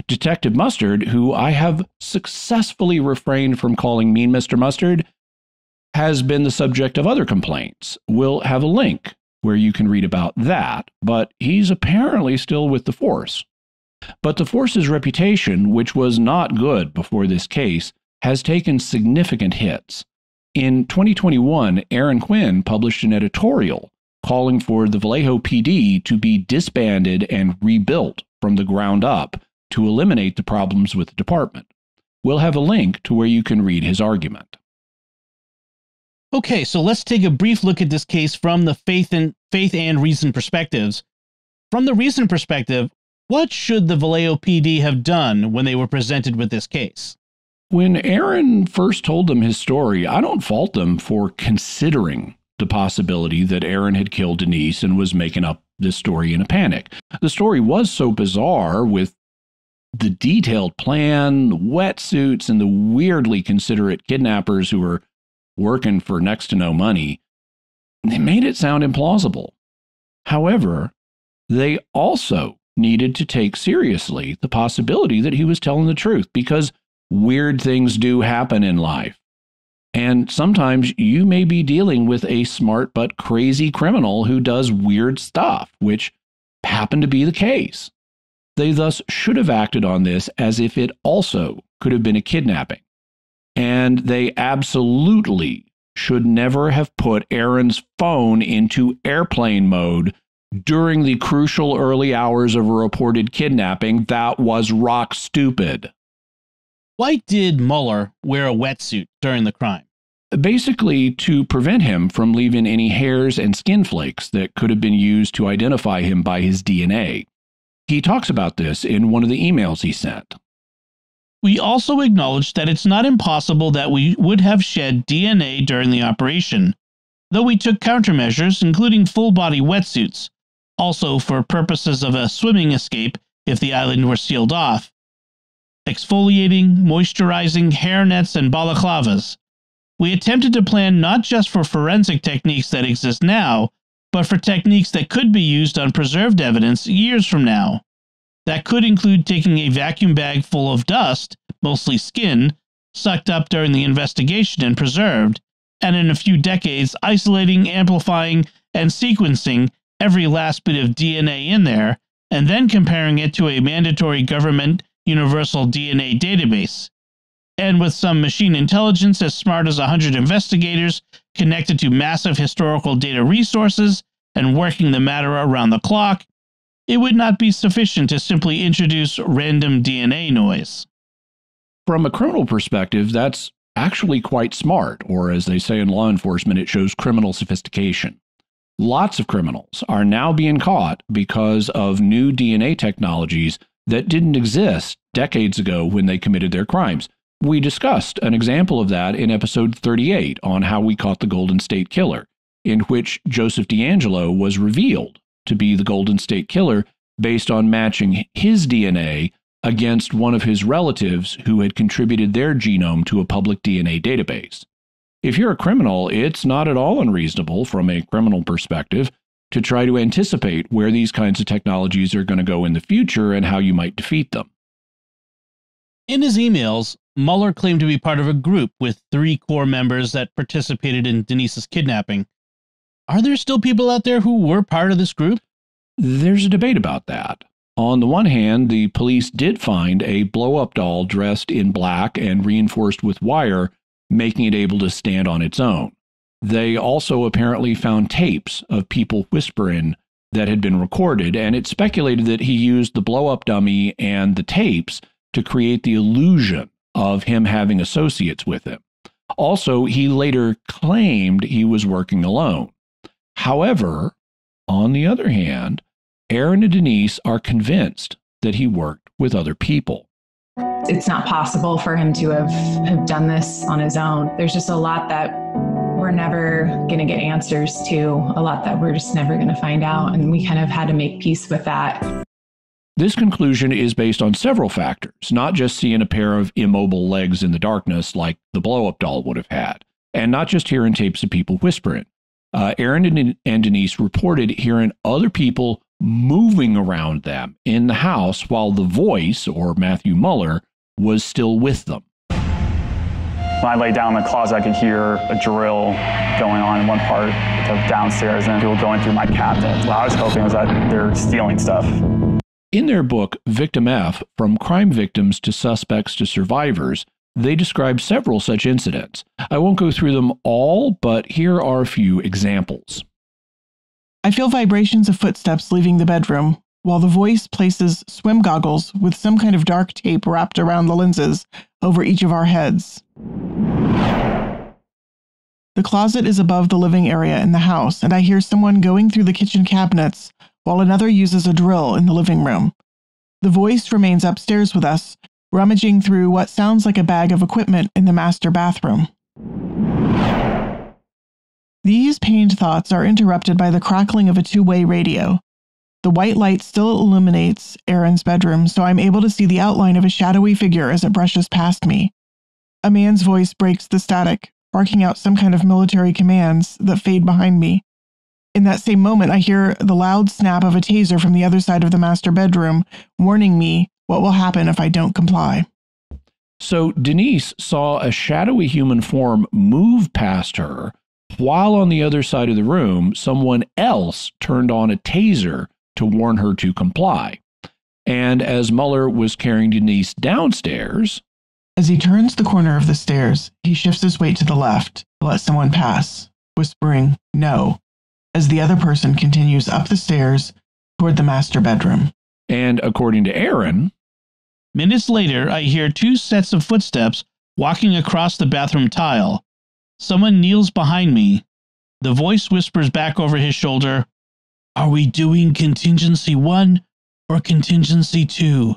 Detective Mustard, who I have successfully refrained from calling Mean Mr. Mustard, has been the subject of other complaints. We'll have a link where you can read about that, but he's apparently still with the force. But the force's reputation, which was not good before this case, has taken significant hits. In 2021, Aaron Quinn published an editorial calling for the Vallejo PD to be disbanded and rebuilt from the ground up to eliminate the problems with the department. We'll have a link to where you can read his argument. Okay, so let's take a brief look at this case from the faith and reason perspectives. From the reason perspective, what should the Vallejo PD have done when they were presented with this case? When Aaron first told them his story, I don't fault them for considering the possibility that Aaron had killed Denise and was making up this story in a panic. The story was so bizarre, with the detailed plan, the wetsuits, and the weirdly considerate kidnappers who were working for next to no money. They made it sound implausible. However, they also needed to take seriously the possibility that he was telling the truth, because weird things do happen in life. And sometimes you may be dealing with a smart but crazy criminal who does weird stuff, which happened to be the case. They thus should have acted on this as if it also could have been a kidnapping. And they absolutely should never have put Aaron's phone into airplane mode during the crucial early hours of a reported kidnapping. That was rock stupid. Why did Mueller wear a wetsuit during the crime? Basically, to prevent him from leaving any hairs and skin flakes that could have been used to identify him by his DNA. He talks about this in one of the emails he sent. We also acknowledge that it's not impossible that we would have shed DNA during the operation, though we took countermeasures, including full-body wetsuits, also for purposes of a swimming escape if the island were sealed off, exfoliating, moisturizing, hairnets, and balaclavas. We attempted to plan not just for forensic techniques that exist now, but for techniques that could be used on preserved evidence years from now. That could include taking a vacuum bag full of dust, mostly skin, sucked up during the investigation and preserved, and in a few decades isolating, amplifying, and sequencing every last bit of DNA in there, and then comparing it to a mandatory government universal DNA database. And with some machine intelligence as smart as 100 investigators connected to massive historical data resources and working the matter around the clock, it would not be sufficient to simply introduce random DNA noise. From a criminal perspective, that's actually quite smart, or as they say in law enforcement, it shows criminal sophistication. Lots of criminals are now being caught because of new DNA technologies that didn't exist decades ago when they committed their crimes. We discussed an example of that in episode 38 on how we caught the Golden State Killer, in which Joseph D'Angelo was revealed to be the Golden State Killer based on matching his DNA against one of his relatives who had contributed their genome to a public DNA database. If you're a criminal, it's not at all unreasonable from a criminal perspective to try to anticipate where these kinds of technologies are going to go in the future and how you might defeat them. In his emails, Mueller claimed to be part of a group with 3 core members that participated in Denise's kidnapping. Are there still people out there who were part of this group? There's a debate about that. On the one hand, the police did find a blow-up doll dressed in black and reinforced with wire, making it able to stand on its own. They also apparently found tapes of people whispering that had been recorded, and it's speculated that he used the blow-up dummy and the tapes to create the illusion of him having associates with him. Also, he later claimed he was working alone. However, on the other hand, Aaron and Denise are convinced that he worked with other people. It's not possible for him to have done this on his own. There's just a lot that we're never going to get answers to, a lot that we're just never going to find out, and we kind of had to make peace with that. This conclusion is based on several factors, not just seeing a pair of immobile legs in the darkness like the blow-up doll would have had, and not just hearing tapes of people whispering. Aaron and Denise reported hearing other people moving around them in the house while the voice, or Matthew Muller, was still with them. When I lay down in the closet, I could hear a drill going on in one part of downstairs and people going through my cabinet. What I was hoping was that they're stealing stuff. In their book, Victim F, From Crime Victims to Suspects to Survivors, they describe several such incidents. I won't go through them all, but here are a few examples. I feel vibrations of footsteps leaving the bedroom, while the voice places swim goggles with some kind of dark tape wrapped around the lenses over each of our heads. The closet is above the living area in the house, and I hear someone going through the kitchen cabinets while another uses a drill in the living room. The voice remains upstairs with us, rummaging through what sounds like a bag of equipment in the master bathroom. These pained thoughts are interrupted by the crackling of a two-way radio. The white light still illuminates Aaron's bedroom, so I'm able to see the outline of a shadowy figure as it brushes past me. A man's voice breaks the static, barking out some kind of military commands that fade behind me. In that same moment, I hear the loud snap of a taser from the other side of the master bedroom, warning me what will happen if I don't comply. So Denise saw a shadowy human form move past her, while on the other side of the room, someone else turned on a taser to warn her to comply. And as Muller was carrying Denise downstairs... As he turns the corner of the stairs, he shifts his weight to the left to let someone pass, whispering, "No," as the other person continues up the stairs toward the master bedroom. And according to Aaron... Minutes later, I hear two sets of footsteps walking across the bathroom tile. Someone kneels behind me. The voice whispers back over his shoulder, "Are we doing contingency 1 or contingency 2?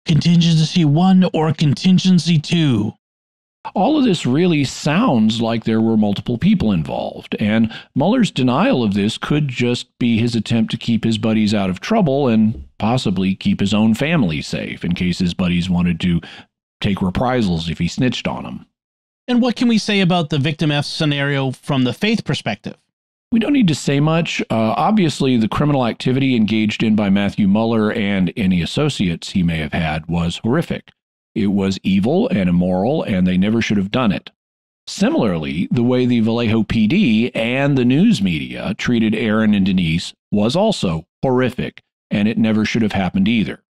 Contingency 1 or contingency 2?" All of this really sounds like there were multiple people involved, and Muller's denial of this could just be his attempt to keep his buddies out of trouble and possibly keep his own family safe in case his buddies wanted to take reprisals if he snitched on them. And what can we say about the Victim F scenario from the faith perspective? We don't need to say much. Obviously, the criminal activity engaged in by Matthew Muller and any associates he may have had was horrific. It was evil and immoral, and they never should have done it. Similarly, the way the Vallejo PD and the news media treated Aaron and Denise was also horrific, and it never should have happened either.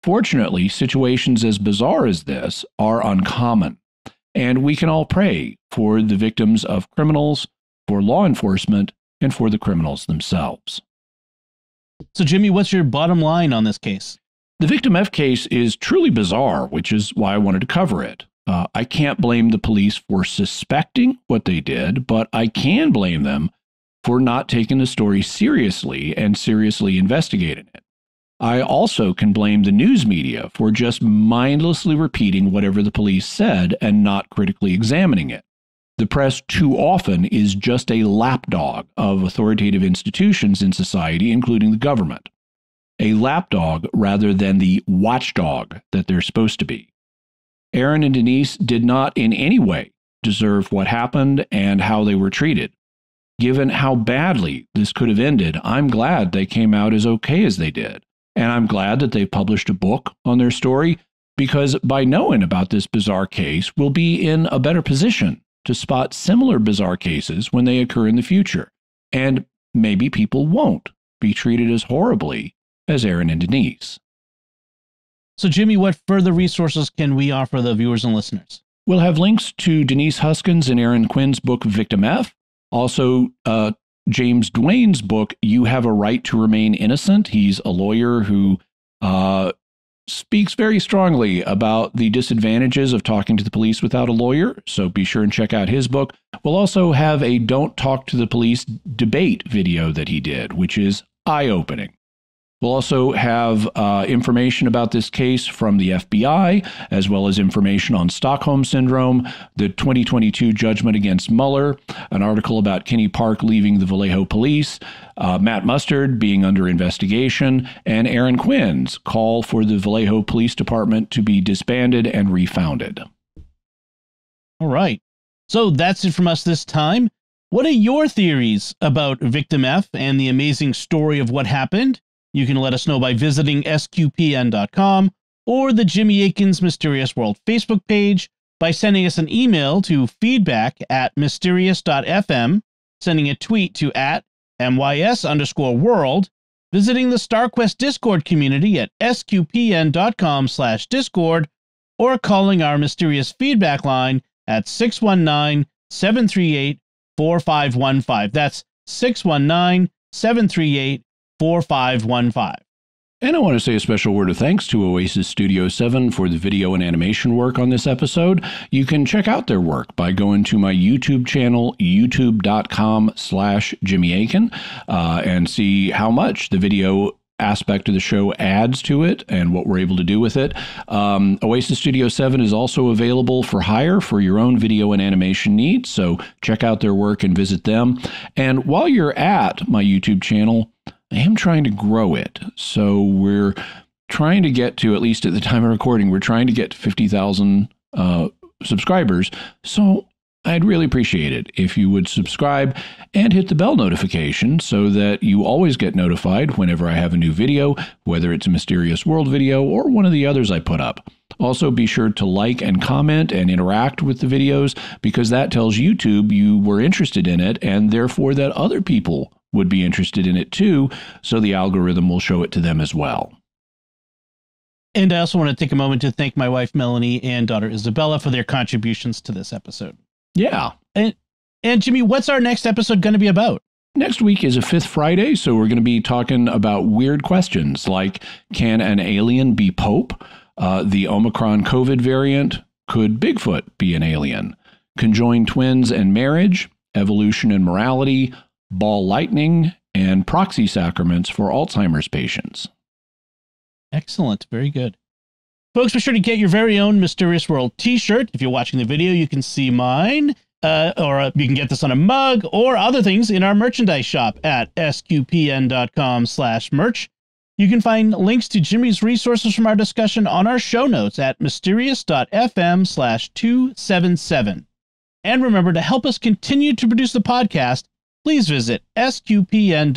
Fortunately, situations as bizarre as this are uncommon, and we can all pray for the victims of criminals, for law enforcement, and for the criminals themselves. So, Jimmy, what's your bottom line on this case? The Victim F case is truly bizarre, which is why I wanted to cover it. I can't blame the police for suspecting what they did, but I can blame them for not taking the story seriously and seriously investigating it. I also can blame the news media for just mindlessly repeating whatever the police said and not critically examining it. The press too often is just a lapdog of authoritative institutions in society, including the government. A lapdog rather than the watchdog that they're supposed to be. Aaron and Denise did not in any way deserve what happened and how they were treated. Given how badly this could have ended, I'm glad they came out as okay as they did. And I'm glad that they published a book on their story, because by knowing about this bizarre case, we'll be in a better position to spot similar bizarre cases when they occur in the future. And maybe people won't be treated as horribly as Aaron and Denise. So, Jimmy, what further resources can we offer the viewers and listeners? We'll have links to Denise Huskins and Aaron Quinn's book, Victim F. Also, James Duane's book, You Have a Right to Remain Innocent. He's a lawyer who speaks very strongly about the disadvantages of talking to the police without a lawyer. So be sure and check out his book. We'll also have a Don't Talk to the Police debate video that he did, which is eye-opening. We'll also have information about this case from the FBI, as well as information on Stockholm Syndrome, the 2022 judgment against Mueller, an article about Kinney Park leaving the Vallejo police, Matt Mustard being under investigation, and Aaron Quinn's call for the Vallejo Police Department to be disbanded and refounded. All right. So that's it from us this time. What are your theories about Victim F and the amazing story of what happened? You can let us know by visiting sqpn.com or the Jimmy Akin's Mysterious World Facebook page, by sending us an email to feedback@mysterious.fm, sending a tweet to @mys_world, visiting the StarQuest Discord community at sqpn.com/discord, or calling our Mysterious Feedback line at 619-738-4515. That's 619-738-4515. And I want to say a special word of thanks to Oasis Studio 7 for the video and animation work on this episode. You can check out their work by going to my YouTube channel, youtube.com/Jimmy Akin, and see how much the video aspect of the show adds to it and what we're able to do with it. Oasis Studio 7 is also available for hire for your own video and animation needs, so check out their work and visit them. And while you're at my YouTube channel, I am trying to grow it. So we're trying to get to, at least at the time of recording, we're trying to get to 50,000 subscribers. So I'd really appreciate it if you would subscribe and hit the bell notification so that you always get notified whenever I have a new video, whether it's a Mysterious World video or one of the others I put up. Also, be sure to like and comment and interact with the videos, because that tells YouTube you were interested in it, and therefore that other people would be interested in it too, so the algorithm will show it to them as well. And I also want to take a moment to thank my wife Melanie and daughter Isabella for their contributions to this episode. Yeah. And Jimmy, what's our next episode going to be about? Next week is a Fifth Friday, so we're going to be talking about weird questions like, can an alien be Pope? The Omicron COVID variant, could Bigfoot be an alien? Conjoined twins and marriage, evolution and morality, ball lightning, and proxy sacraments for Alzheimer's patients. Excellent. Very good. Folks, be sure to get your very own Mysterious World t-shirt. If you're watching the video, you can see mine, or you can get this on a mug or other things in our merchandise shop at sqpn.com/merch. You can find links to Jimmy's resources from our discussion on our show notes at mysterious.fm/277. And remember, to help us continue to produce the podcast, please visit sqpn.com/give.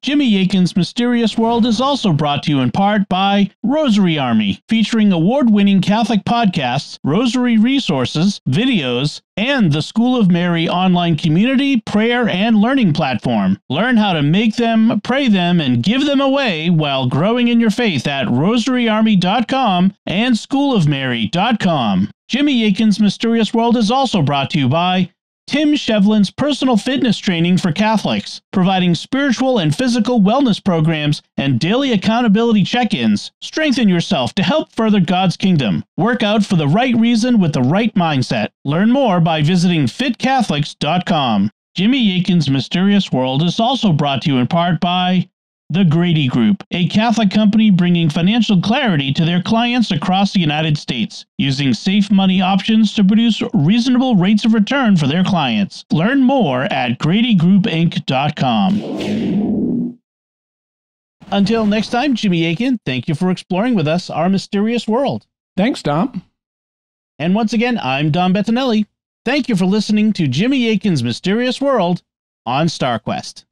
Jimmy Akin's Mysterious World is also brought to you in part by Rosary Army, featuring award-winning Catholic podcasts, rosary resources, videos, and the School of Mary online community, prayer, and learning platform. Learn how to make them, pray them, and give them away while growing in your faith at rosaryarmy.com and schoolofmary.com. Jimmy Akin's Mysterious World is also brought to you by Tim Shevlin's personal fitness training for Catholics, providing spiritual and physical wellness programs and daily accountability check-ins. Strengthen yourself to help further God's kingdom. Work out for the right reason with the right mindset. Learn more by visiting fitcatholics.com. Jimmy Akin's Mysterious World is also brought to you in part by The Grady Group, a Catholic company bringing financial clarity to their clients across the United States, using safe money options to produce reasonable rates of return for their clients. Learn more at GradyGroupInc.com. Until next time, Jimmy Akin, thank you for exploring with us our mysterious world. Thanks, Dom. And once again, I'm Dom Bettinelli. Thank you for listening to Jimmy Akin's Mysterious World on StarQuest.